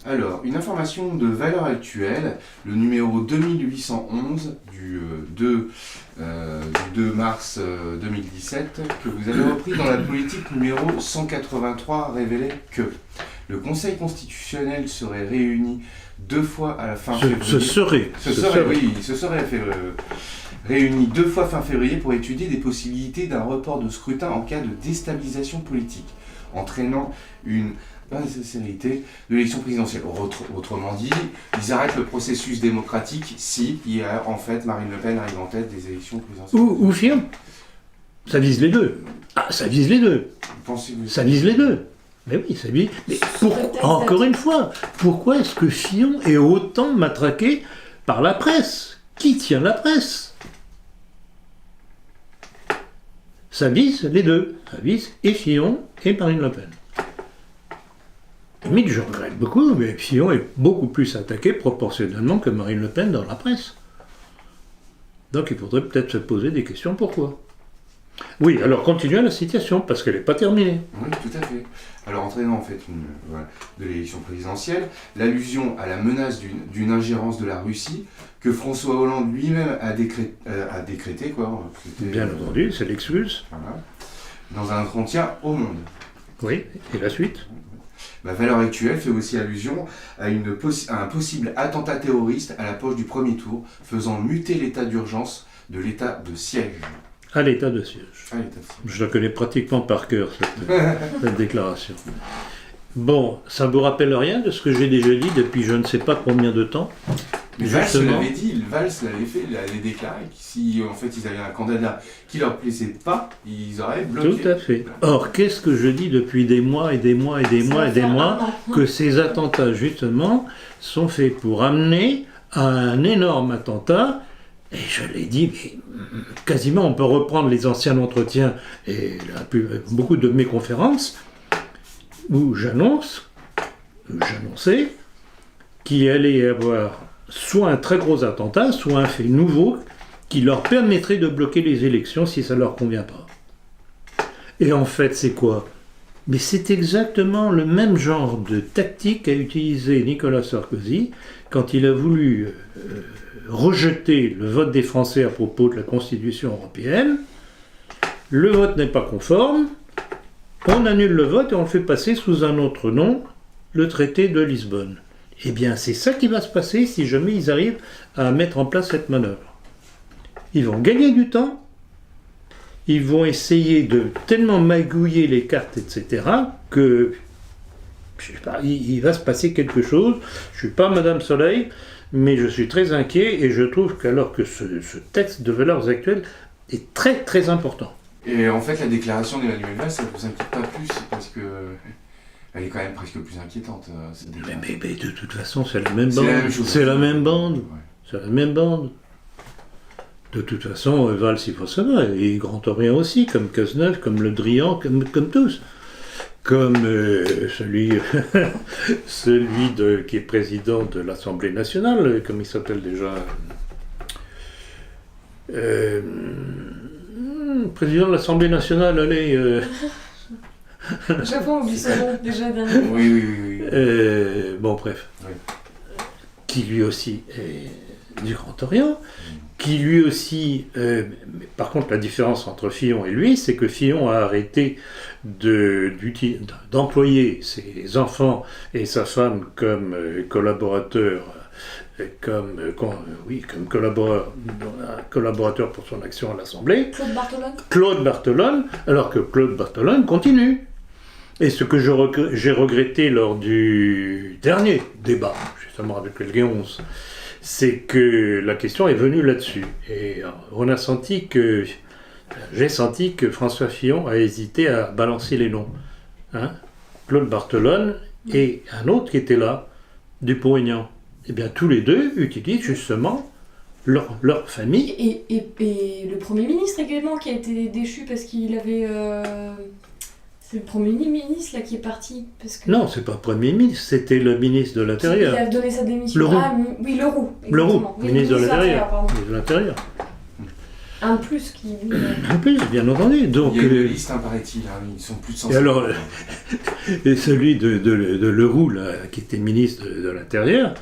Alors, une information de valeur actuelle, le numéro 2811 du 2 mars 2017, que vous avez repris dans la politique numéro 183, révélait que le Conseil constitutionnel serait réuni 2 fois à la fin février. Se serait réuni 2 fois fin février pour étudier des possibilités d'un report de scrutin en cas de déstabilisation politique, entraînant une insincérité de l'élection présidentielle. Autrement dit, ils arrêtent le processus démocratique si, en fait, Marine Le Pen arrive en tête des élections présidentielles. Ou Fillon. Ça vise les deux. Ah, ça vise les deux. Ça vise les deux. Mais oui, ça vise. Mais encore une fois, pourquoi est-ce que Fillon est autant matraqué par la presse? Qui tient la presse? Ça vise les deux. Ça vise et Fillon et Marine Le Pen. Je regrette beaucoup, mais Fillon est beaucoup plus attaqué proportionnellement que Marine Le Pen dans la presse. Donc il faudrait peut-être se poser des questions pourquoi. Oui, alors continuons la citation, parce qu'elle n'est pas terminée. Oui, tout à fait. Alors entraînant en fait de l'élection présidentielle, l'allusion à la menace d'une ingérence de la Russie que François Hollande lui-même a décrété, quoi. Bien entendu, c'est l'excuse. Voilà. Dans un entretien au Monde. Oui, et la suite? La valeur actuelle fait aussi allusion à un possible attentat terroriste à l'approche du premier tour, faisant muter l'état d'urgence de l'état de siège. À l'état de siège. Je la connais pratiquement par cœur, cette déclaration. Bon, ça ne vous rappelle rien de ce que j'ai déjà dit depuis je ne sais pas combien de temps? Mais Valls l'avait dit, Valls l'avait fait, il avait déclaré que si en fait ils avaient un candidat qui leur plaisait pas, ils auraient bloqué. Tout à fait. Or, qu'est-ce que je dis depuis des mois et des mois et des mois et des mois? Que ces attentats, justement, sont faits pour amener à un énorme attentat. Et je l'ai dit, mais quasiment on peut reprendre les anciens entretiens et beaucoup de mes conférences où j'annonçais qu'il allait y avoir soit un très gros attentat, soit un fait nouveau qui leur permettrait de bloquer les élections si ça ne leur convient pas. Et en fait, c'est quoi? Mais c'est exactement le même genre de tactique qu'a utilisé Nicolas Sarkozy quand il a voulu rejeter le vote des Français à propos de la Constitution européenne. Le vote n'est pas conforme, on annule le vote et on le fait passer sous un autre nom, le traité de Lisbonne. Eh bien, c'est ça qui va se passer si jamais ils arrivent à mettre en place cette manœuvre. Ils vont gagner du temps, ils vont essayer de tellement magouiller les cartes, etc., que, je sais pas, il va se passer quelque chose. Je ne suis pas Madame Soleil, mais je suis très inquiet et je trouve qu'alors que ce texte de valeurs actuelles est très très important. Et en fait, la déclaration d'Emmanuel Valls, ça ne vous inquiète pas plus, parce que elle est quand même presque plus inquiétante. Mais de toute façon, c'est la même bande. C'est la même bande. C'est la même bande. De toute façon, Valls, il faut savoir, et Grand Orient aussi, comme Cazeneuve, comme Le Drian, comme tous. Comme celui qui est président de l'Assemblée nationale, comme il s'appelle déjà président de l'Assemblée nationale, allez... J'avoue, on oublie son nom déjà dernier. Oui. Bon, bref. Oui. Qui lui aussi est du Grand Orient, qui lui aussi... par contre, la différence entre Fillon et lui, c'est que Fillon a arrêté d'employer ses enfants et sa femme comme collaborateurs, comme collaborateur pour son action à l'Assemblée. Claude Barthelone, alors que Claude Barthelone continue. Et ce que j'ai regretté lors du dernier débat, justement avec le G11, c'est que la question est venue là-dessus. Et j'ai senti que François Fillon a hésité à balancer les noms. Hein, Claude Barthelone et un autre qui était là, Dupont-Aignan. Eh bien, tous les deux utilisent justement leur famille. Et le Premier ministre également qui a été déchu parce qu'il avait... C'est le Premier ministre là qui est parti parce que... Non, c'est pas le Premier ministre, c'était le ministre de l'Intérieur. Il a donné sa démission. Leroux. Oui, Leroux. Leroux, oui, ministre de l'Intérieur. Un plus qui... Un plus, bien entendu. Donc, il y a une liste, paraît-il, ils sont plus de 150. Et alors, et celui de Leroux, là, qui était ministre de l'Intérieur,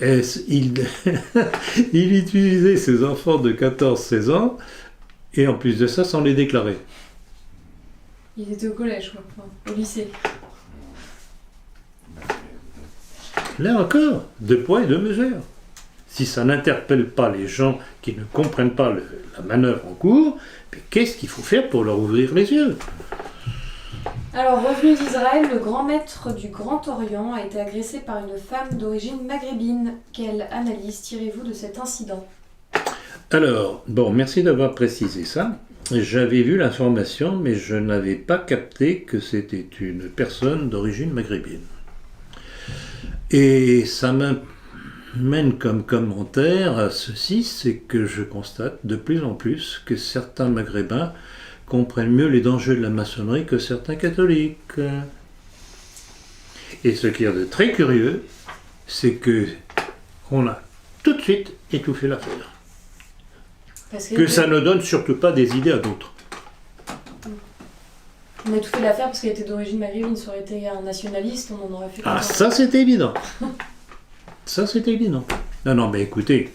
il utilisait ses enfants de 14-16 ans, et en plus de ça, sans les déclarer. Il était au collège, quoi, au lycée. Là encore, deux poids et deux mesures. Si ça n'interpelle pas les gens qui ne comprennent pas la manœuvre en cours, mais qu'est-ce qu'il faut faire pour leur ouvrir les yeux ? Alors, revenu d'Israël, le grand maître du Grand Orient a été agressé par une femme d'origine maghrébine. Quelle analyse tirez-vous de cet incident ? Alors, bon, merci d'avoir précisé ça. J'avais vu l'information, mais je n'avais pas capté que c'était une personne d'origine maghrébine. Et ça m'amène comme commentaire à ceci, c'est que je constate de plus en plus que certains maghrébins comprennent mieux les dangers de la maçonnerie que certains catholiques. Et ce qui est de très curieux, c'est que on a tout de suite étouffé l'affaire. Que ça ne donne surtout pas des idées à d'autres. On a étouffé l'affaire parce qu'elle était d'origine maghrébine, ça aurait été un nationaliste, on en aurait fait... Ah, ça c'était évident. Ça c'était évident. Non, mais écoutez,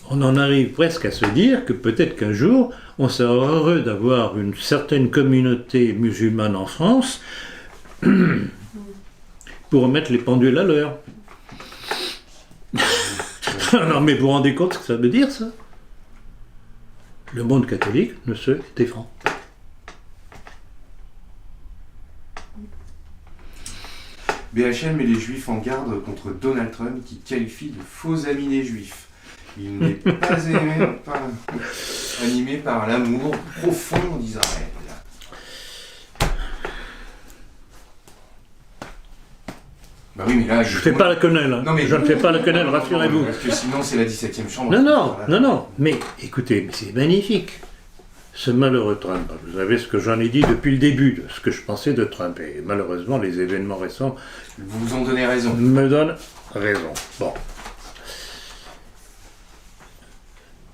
on en arrive presque à se dire que peut-être qu'un jour, on sera heureux d'avoir une certaine communauté musulmane en France pour remettre les pendules à l'heure. Non, mais vous vous rendez compte ce que ça veut dire, ça ? Le monde catholique ne se défend. BHL met les Juifs en garde contre Donald Trump qui qualifie de faux amis des Juifs. Il n'est pas animé par l'amour profond d'Israël. Bah oui, mais là, je ne fais pas la quenelle. Non, mais... Je ne fais pas la quenelle, rassurez-vous. Parce que sinon, c'est la 17e chambre. Non. Mais écoutez, c'est magnifique. Ce malheureux Trump, vous savez ce que j'en ai dit depuis le début, de ce que je pensais de Trump. Et malheureusement, les événements récents vous en donnez raison. Me donnent raison. Bon.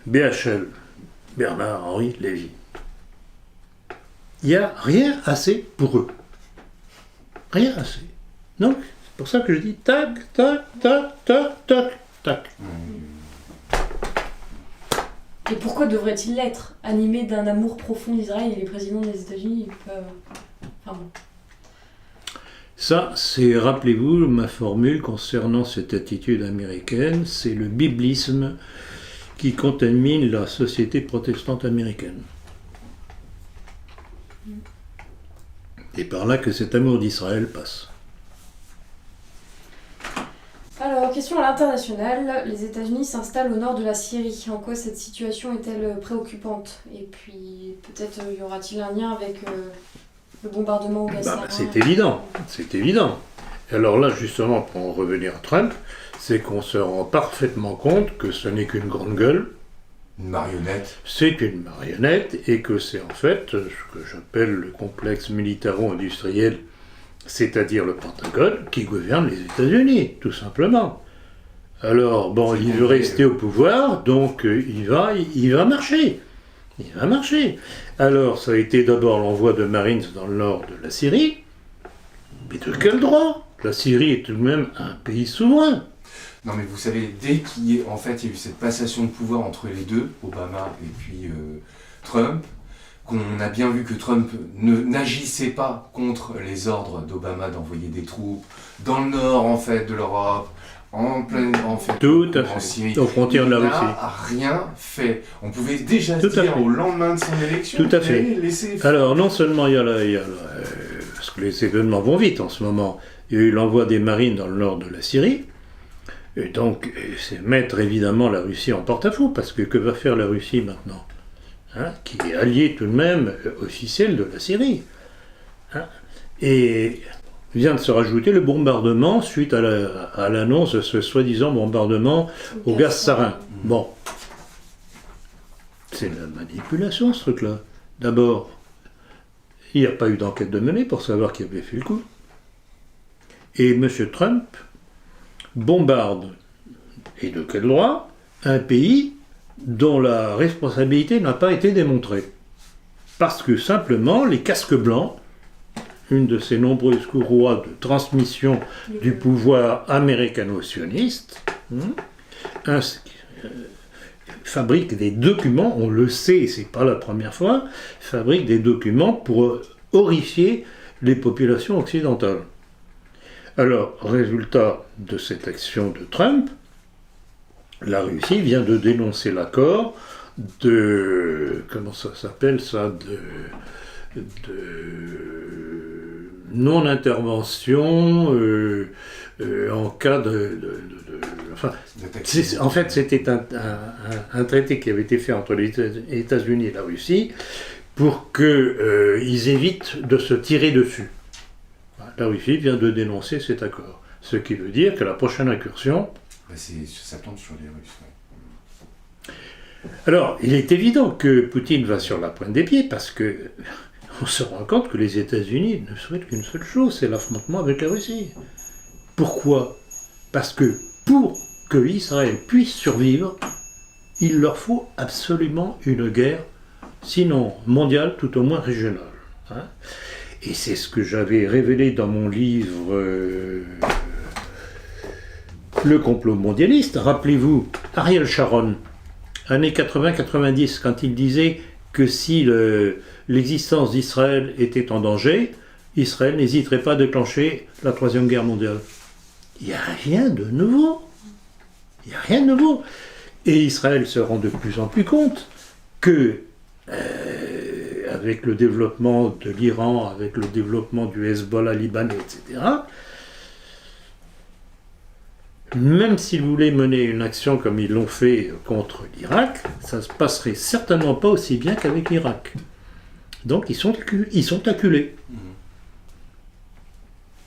BHL, Bernard-Henri Lévy. Il n'y a rien assez pour eux. Rien assez. Donc, c'est pour ça que je dis tac, tac, tac, tac, tac, tac. Et pourquoi devrait-il l'être ? Animé d'un amour profond d'Israël et les présidents des États-Unis peuvent... Enfin bon. Ça, c'est, rappelez-vous, ma formule concernant cette attitude américaine, c'est le biblisme qui contamine la société protestante américaine. Et par là que cet amour d'Israël passe. Alors, question à l'international, les États-Unis s'installent au nord de la Syrie. En quoi cette situation est-elle préoccupante ? Et puis, peut-être y aura-t-il un lien avec le bombardement au gaz sarin ? C'est évident, c'est évident. Alors là, justement, pour en revenir à Trump, c'est qu'on se rend parfaitement compte que ce n'est qu'une grande gueule. Une marionnette. C'est une marionnette et que c'est en fait ce que j'appelle le complexe militaro-industriel, c'est-à-dire le Pentagone, qui gouverne les États-Unis, tout simplement. Alors, bon, il veut rester au pouvoir, donc il va marcher. Il va marcher. Alors, ça a été d'abord l'envoi de Marines dans le nord de la Syrie. Mais de quel droit ? La Syrie est tout de même un pays souverain. Non mais vous savez, dès qu'il y a, en fait, il y a eu cette passation de pouvoir entre les deux, Obama et puis Trump, qu'on a bien vu que Trump n'agissait pas contre les ordres d'Obama d'envoyer des troupes dans le nord en fait de l'Europe, en fait, tout à en fait, Syrie. aux frontières de la Russie. Il n'a rien fait. On pouvait déjà Tout se à dire fait. au lendemain de son élection Tout à qu'il fait. allait laisser faire. Alors, non seulement parce que les événements vont vite en ce moment, il y a eu l'envoi des marines dans le nord de la Syrie, et donc c'est mettre évidemment la Russie en porte-à-faux, parce que va faire la Russie maintenant, hein, qui est alliée tout de même officielle de la Syrie, hein, et vient de se rajouter le bombardement suite à l'annonce de ce soi-disant bombardement au gaz sarin. Bon, c'est la manipulation ce truc-là. D'abord, il n'y a pas eu d'enquête de menée pour savoir qui avait fait le coup. Et M. Trump bombarde, et de quel droit, un pays dont la responsabilité n'a pas été démontrée. Parce que simplement, les casques blancs, une de ces nombreuses courroies de transmission du pouvoir américano-sioniste, fabriquent des documents, on le sait, c'est pas la première fois, fabriquent des documents pour horrifier les populations occidentales. Alors, résultat de cette action de Trump, la Russie vient de dénoncer l'accord de... comment ça s'appelle ça, de non-intervention en cas enfin, en fait, c'était un traité qui avait été fait entre les États-Unis et la Russie pour qu'ils évitent de se tirer dessus. La Russie vient de dénoncer cet accord. Ce qui veut dire que la prochaine incursion... ça tombe sur les Russes. Ouais. Alors, il est évident que Poutine va sur la pointe des pieds parce que on se rend compte que les États-Unis ne souhaitent qu'une seule chose, c'est l'affrontement avec la Russie. Pourquoi ? Parce que pour que Israël puisse survivre, il leur faut absolument une guerre, sinon mondiale, tout au moins régionale. Hein ? Et c'est ce que j'avais révélé dans mon livre Le complot mondialiste. Rappelez-vous, Ariel Sharon, années 80-90, quand il disait que si l'existence d'Israël était en danger, Israël n'hésiterait pas à déclencher la Troisième Guerre mondiale. Il n'y a rien de nouveau. Il n'y a rien de nouveau. Et Israël se rend de plus en plus compte que, avec le développement de l'Iran, avec le développement du Hezbollah libanais, etc., même s'ils voulaient mener une action comme ils l'ont fait contre l'Irak, ça ne se passerait certainement pas aussi bien qu'avec l'Irak. Donc ils sont acculés.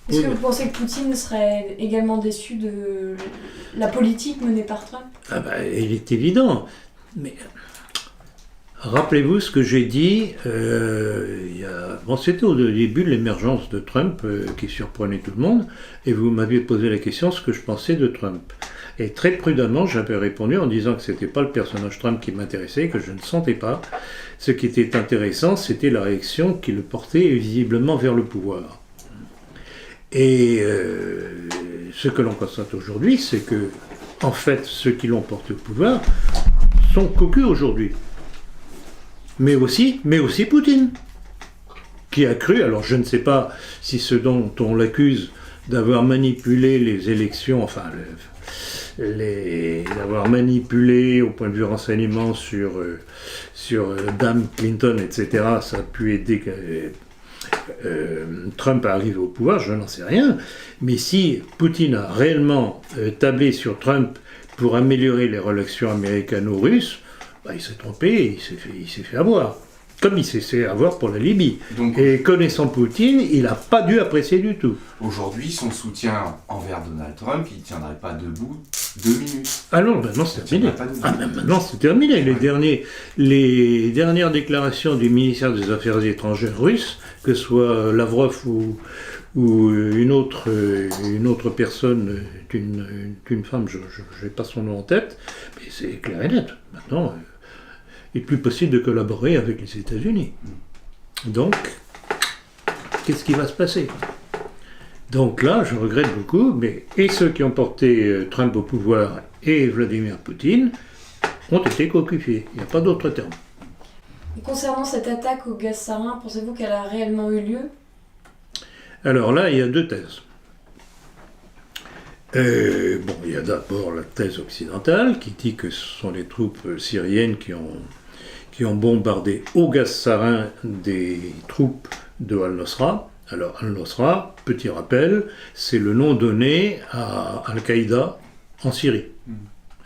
Est-ce que vous pensez que Poutine serait également déçu de la politique menée par Trump ? Ah bah, il est évident. Mais rappelez-vous ce que j'ai dit, c'était au début de l'émergence de Trump qui surprenait tout le monde, et vous m'aviez posé la question ce que je pensais de Trump. Et très prudemment, j'avais répondu en disant que ce n'était pas le personnage Trump qui m'intéressait, que je ne sentais pas. Ce qui était intéressant, c'était la réaction qui le portait visiblement vers le pouvoir. Et ce que l'on constate aujourd'hui, c'est que, en fait, ceux qui l'ont porté au pouvoir sont cocus aujourd'hui. Mais aussi Poutine, qui a cru, alors je ne sais pas si ce dont on l'accuse d'avoir manipulé les élections, enfin, d'avoir manipulé au point de vue renseignement sur Dame Clinton, etc., ça a pu aider Trump à arriver au pouvoir, je n'en sais rien. Mais si Poutine a réellement tablé sur Trump pour améliorer les relations américano-russes, il s'est trompé, il s'est fait avoir. Comme il s'est fait avoir pour la Libye. Donc, et connaissant Poutine, il n'a pas dû apprécier du tout. Aujourd'hui, son soutien envers Donald Trump, il ne tiendrait pas debout 2 minutes. Ah non, maintenant c'est terminé. Maintenant c'est terminé. Les dernières déclarations du ministère des Affaires étrangères russe, que ce soit Lavrov ou une autre personne, une femme, je n'ai pas son nom en tête, mais c'est clair et net. Maintenant, il n'est plus possible de collaborer avec les États-Unis. Donc, qu'est-ce qui va se passer ? Donc là, je regrette beaucoup, mais et ceux qui ont porté Trump au pouvoir et Vladimir Poutine ont été coéquipiers. Il n'y a pas d'autre terme. Et concernant cette attaque au gaz sarin, pensez-vous qu'elle a réellement eu lieu? Alors là, il y a deux thèses. Il y a d'abord la thèse occidentale qui dit que ce sont les troupes syriennes qui ont bombardé au gaz sarin des troupes de Al-Nosra. Alors Al-Nosra, petit rappel, c'est le nom donné à Al-Qaïda en Syrie.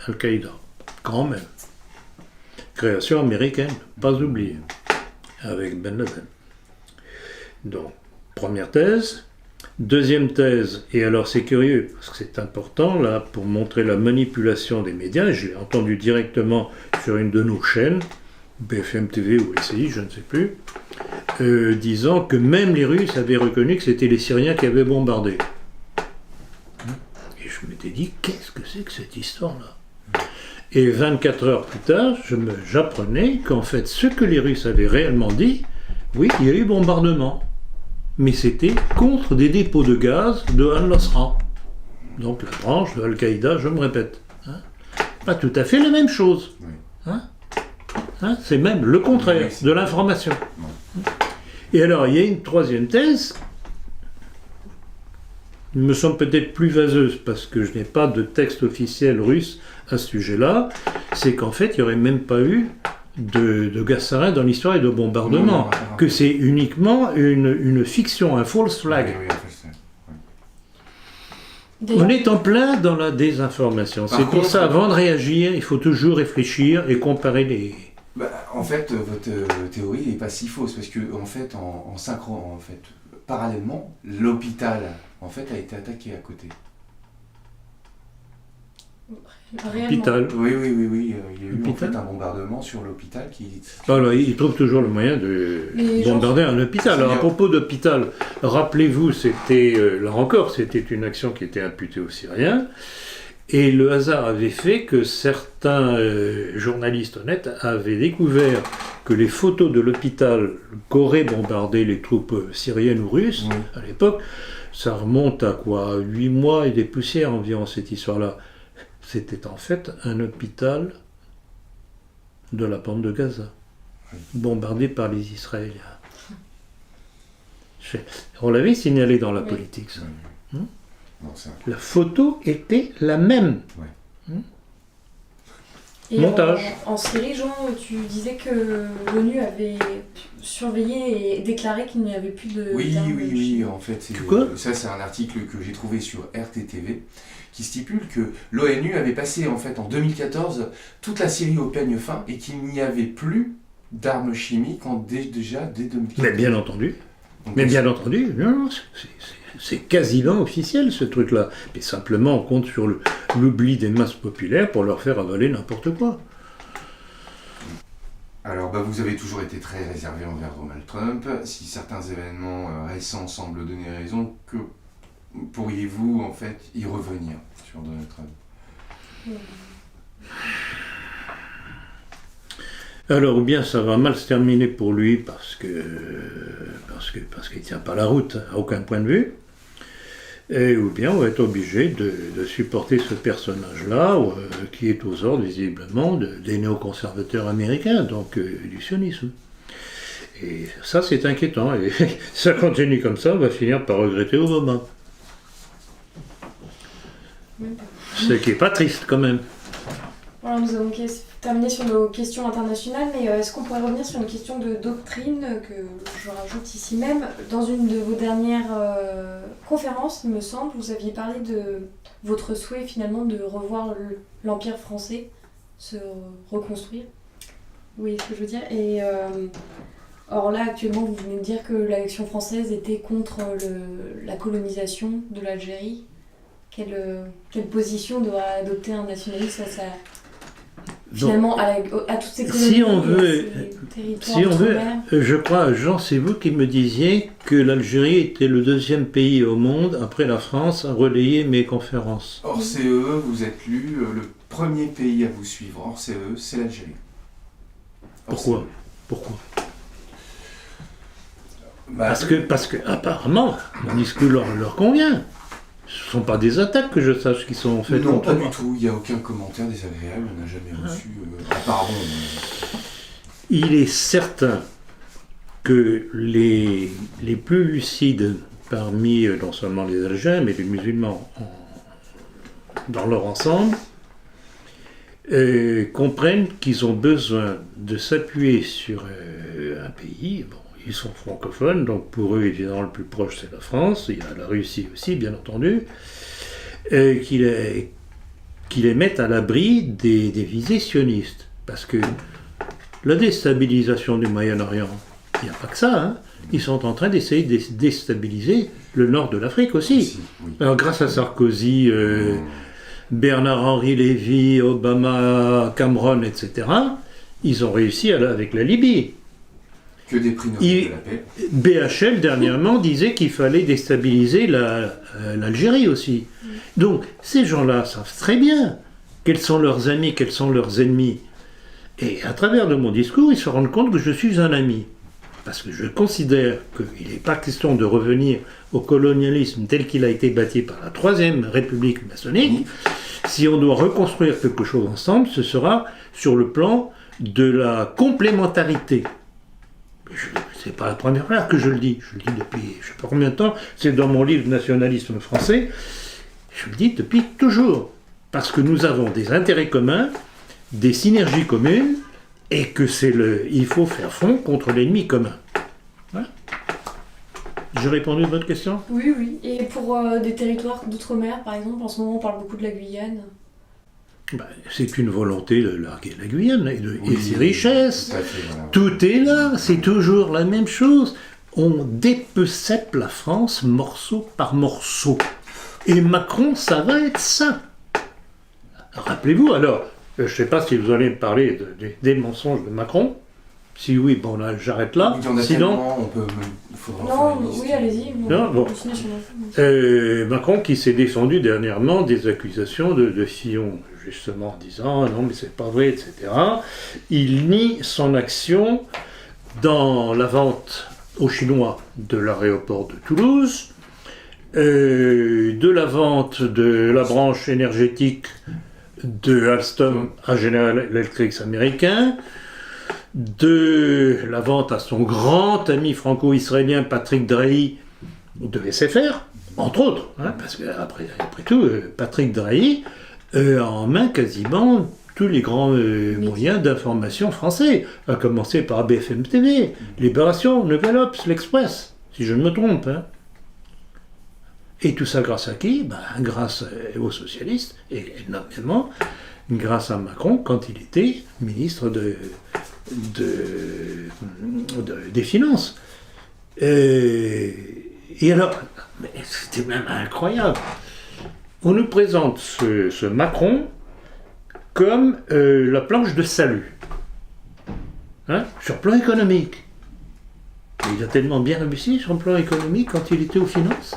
Al-Qaïda, quand même. Création américaine, pas oubliée, avec Ben Laden. Donc, première thèse. Deuxième thèse, et alors c'est curieux, parce que c'est important là, pour montrer la manipulation des médias, je l'ai entendu directement sur une de nos chaînes, BFM TV ou LCI, je ne sais plus, disant que même les Russes avaient reconnu que c'était les Syriens qui avaient bombardé. Et je m'étais dit, qu'est-ce que c'est que cette histoire-là? Et 24 heures plus tard, j'apprenais qu'en fait, ce que les Russes avaient réellement dit, oui, il y a eu bombardement. Mais c'était contre des dépôts de gaz de Al-Nosra. Donc la branche de Al-Qaïda, je me répète. Hein, pas tout à fait la même chose. Hein, c'est même le contraire de l'information. Et alors, il y a une troisième thèse, qui me semble peut-être plus vaseuse, parce que je n'ai pas de texte officiel russe à ce sujet-là, c'est qu'en fait, il n'y aurait même pas eu de gaz sarin dans l'histoire et de bombardement, que c'est uniquement une fiction, un false flag. On est en plein dans la désinformation. C'est pour ça, avant de réagir, il faut toujours réfléchir et comparer les... En fait, votre théorie n'est pas si fausse, parce que en fait, parallèlement, l'hôpital en fait, a été attaqué à côté. L'hôpital. Oui. Il y a eu en fait un bombardement sur l'hôpital qui... Alors, ils trouvent toujours le moyen de bombarder un hôpital. Alors, à propos d'hôpital, rappelez-vous, là encore, c'était une action qui était imputée aux Syriens. Et le hasard avait fait que certains journalistes honnêtes avaient découvert que les photos de l'hôpital qu'auraient bombardé les troupes syriennes ou russes, à l'époque, ça remonte à quoi, 8 mois et des poussières environ, cette histoire-là. C'était en fait un hôpital de la bande de Gaza, bombardé par les Israéliens. On l'avait signalé dans la politique, ça. Non, la photo était la même. Et montage. En Syrie, Jean, tu disais que l'ONU avait surveillé et déclaré qu'il n'y avait plus de... Oui, en fait, c'est un article que j'ai trouvé sur RTTV qui stipule que l'ONU avait passé en fait en 2014 toute la Syrie au peigne fin et qu'il n'y avait plus d'armes chimiques déjà dès 2014. Mais bien entendu. Non, c'est quasiment officiel ce truc-là. Mais simplement on compte sur l'oubli des masses populaires pour leur faire avaler n'importe quoi. Alors vous avez toujours été très réservé envers Donald Trump. Si certains événements récents semblent donner raison, que pourriez-vous en fait y revenir sur Donald Trump? Alors, ou bien ça va mal se terminer pour lui parce qu'il ne tient pas la route à aucun point de vue, ou bien on va être obligé de supporter ce personnage-là qui est aux ordres visiblement des néoconservateurs américains, donc du sionisme. Et ça c'est inquiétant, et ça continue comme ça, on va finir par regretter Obama. Ce qui n'est pas triste quand même. Voilà, nous avons terminé sur nos questions internationales, mais est-ce qu'on pourrait revenir sur une question de doctrine que je rajoute ici même? Dans une de vos dernières conférences, il me semble, vous aviez parlé de votre souhait finalement de revoir l'Empire français se reconstruire. Vous voyez ce que je veux dire? Et or là, actuellement, vous venez de dire que l'action française était contre la colonisation de l'Algérie. Quelle position doit adopter un nationaliste face à... Finalement, à toutes ces colonies, si on veut, je crois, Jean, c'est vous qui me disiez que l'Algérie était le 2e pays au monde, après la France, à relayer mes conférences. Hors CE, vous êtes lu, le premier pays à vous suivre hors CE, c'est l'Algérie. Pourquoi? Parce que apparemment, mon discours leur convient. Ce ne sont pas des attaques que je sache qui sont faites non, contre pas moi. du tout. Il n'y a aucun commentaire désagréable. On n'a jamais reçu. Apparemment. Il est certain que les plus lucides parmi non seulement les Algériens, mais les musulmans dans leur ensemble, comprennent qu'ils ont besoin de s'appuyer sur un pays. Bon, ils sont francophones, donc pour eux, évidemment, le plus proche, c'est la France. Il y a la Russie aussi, bien entendu. Qui les mettent à l'abri des visées sionistes. Parce que la déstabilisation du Moyen-Orient, il n'y a pas que ça. Hein. Ils sont en train d'essayer de déstabiliser le nord de l'Afrique aussi. Oui. Alors, grâce à Sarkozy, Bernard-Henri Lévy, Obama, Cameron, etc., ils ont réussi avec la Libye. Que des prix Nobel de la paix. BHL, dernièrement, disait qu'il fallait déstabiliser l'Algérie aussi. Donc, ces gens-là savent très bien quels sont leurs amis, quels sont leurs ennemis. Et à travers de mon discours, ils se rendent compte que je suis un ami. Parce que je considère qu'il n'est pas question de revenir au colonialisme tel qu'il a été bâti par la Troisième République maçonnique. Si on doit reconstruire quelque chose ensemble, ce sera sur le plan de la complémentarité. C'est pas la première fois que je le dis. Je le dis depuis je ne sais pas combien de temps. C'est dans mon livre Nationalisme français. Je le dis depuis toujours. Parce que nous avons des intérêts communs, des synergies communes, et que il faut faire front contre l'ennemi commun. Voilà. J'ai répondu à votre question ? Oui, oui. Et pour des territoires d'outre-mer, par exemple, en ce moment, on parle beaucoup de la Guyane. C'est une volonté de larguer la Guyane et ses richesses. Voilà. Tout est là, c'est toujours la même chose. On dépecèpe la France morceau par morceau. Et Macron, ça va être ça. Rappelez-vous, alors, je ne sais pas si vous allez me parler des mensonges de Macron. Si oui, bon là, j'arrête là. Il y en a sinon, tellement, on peut... Non, oui, allez-y. Non, bon. Macron qui s'est défendu dernièrement des accusations de Fillon, justement en disant non mais c'est pas vrai, etc. Il nie son action dans la vente aux Chinois de l'aéroport de Toulouse, de la vente de la branche énergétique de Alstom à General Electric américain, de la vente à son grand ami franco-israélien Patrick Drahi de SFR, entre autres, hein, parce qu'après tout, Patrick Drahi a en main quasiment tous les grands moyens d'information français, à commencer par BFM TV, Libération, Nouvel Obs, l'Express, si je ne me trompe. Hein. Et tout ça grâce à qui ? Grâce aux socialistes, et énormément grâce à Macron quand il était ministre des Finances. Et alors, c'était même incroyable. On nous présente ce Macron comme la planche de salut, hein, sur le plan économique. Et il a tellement bien réussi sur le plan économique quand il était aux finances.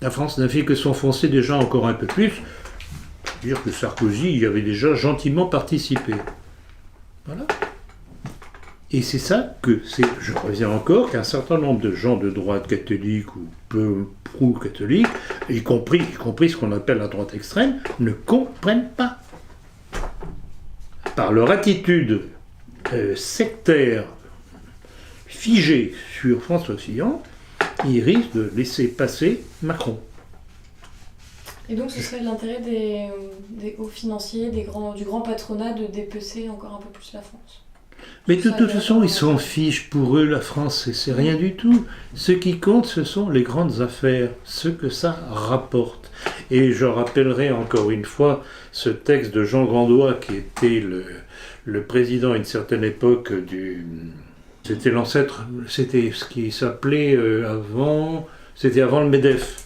La France n'a fait que s'enfoncer déjà encore un peu plus. Dire que Sarkozy y avait déjà gentiment participé. Voilà. Et c'est ça que je reviens encore, qu'un certain nombre de gens de droite catholique ou peu pro-catholique, y compris ce qu'on appelle la droite extrême, ne comprennent pas. Par leur attitude sectaire, figée sur François Fillon, ils risquent de laisser passer Macron. Et donc ce serait l'intérêt des hauts financiers, du grand patronat de dépecer encore un peu plus la France. Mais de toute façon, ils s'en fichent. Pour eux, la France, c'est rien du tout. Ce qui compte, ce sont les grandes affaires, ce que ça rapporte. Et je rappellerai encore une fois ce texte de Jean Grandois, qui était le président à une certaine époque C'était l'ancêtre, c'était ce qui s'appelait avant... C'était avant le MEDEF.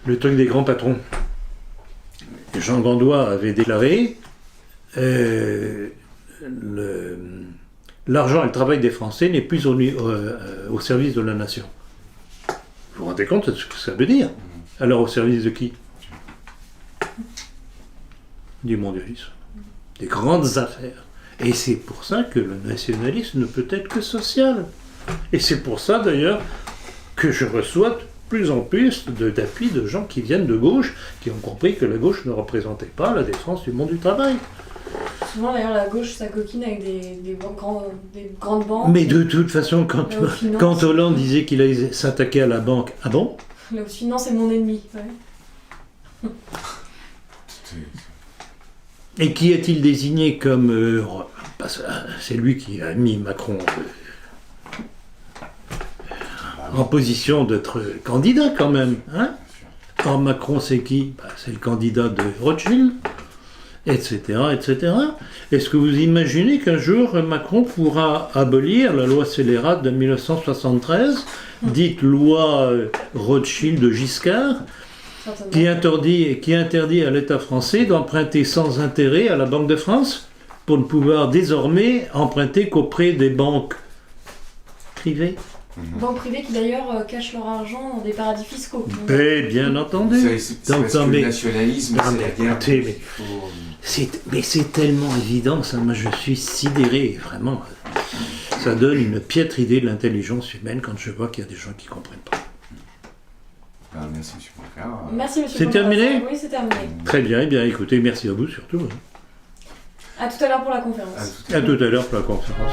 Le truc des grands patrons. Et Jean Grandois avait déclaré... l'argent et le travail des Français n'est plus au service de la nation. Vous vous rendez compte de ce que ça veut dire ? Alors au service de qui ? Du mondialisme. Des grandes affaires. Et c'est pour ça que le nationalisme ne peut être que social. Et c'est pour ça d'ailleurs que je reçois de plus en plus d'appui de gens qui viennent de gauche, qui ont compris que la gauche ne représentait pas la défense du monde du travail. Souvent d'ailleurs la gauche s'acoquine avec des grandes banques. Mais de toute façon, quand Hollande disait qu'il allait s'attaquer à la banque, ah bon? La finance est mon ennemi. Ouais. Et qui a-t-il désigné comme... c'est lui qui a mis Macron en position d'être candidat quand même. Hein? Or Macron c'est qui? C'est le candidat de Rothschild, etc., etc. Est-ce que vous imaginez qu'un jour Macron pourra abolir la loi scélérate de 1973, dite loi Rothschild de Giscard, qui interdit à l'État français d'emprunter sans intérêt à la Banque de France pour ne pouvoir désormais emprunter qu'auprès des banques privées? Banques privées qui d'ailleurs cachent leur argent dans des paradis fiscaux. Bien entendu. C'est parce que le nationalisme, c'est la guerre. Mais c'est tellement évident, ça. Moi, je suis sidéré, vraiment. Ça donne une piètre idée de l'intelligence humaine quand je vois qu'il y a des gens qui ne comprennent pas. Merci, M. Poncard. Merci, M. C'est terminé? Oui, c'est terminé. Très bien, écoutez, merci à vous surtout. À tout à l'heure pour la conférence. À tout à l'heure pour la conférence.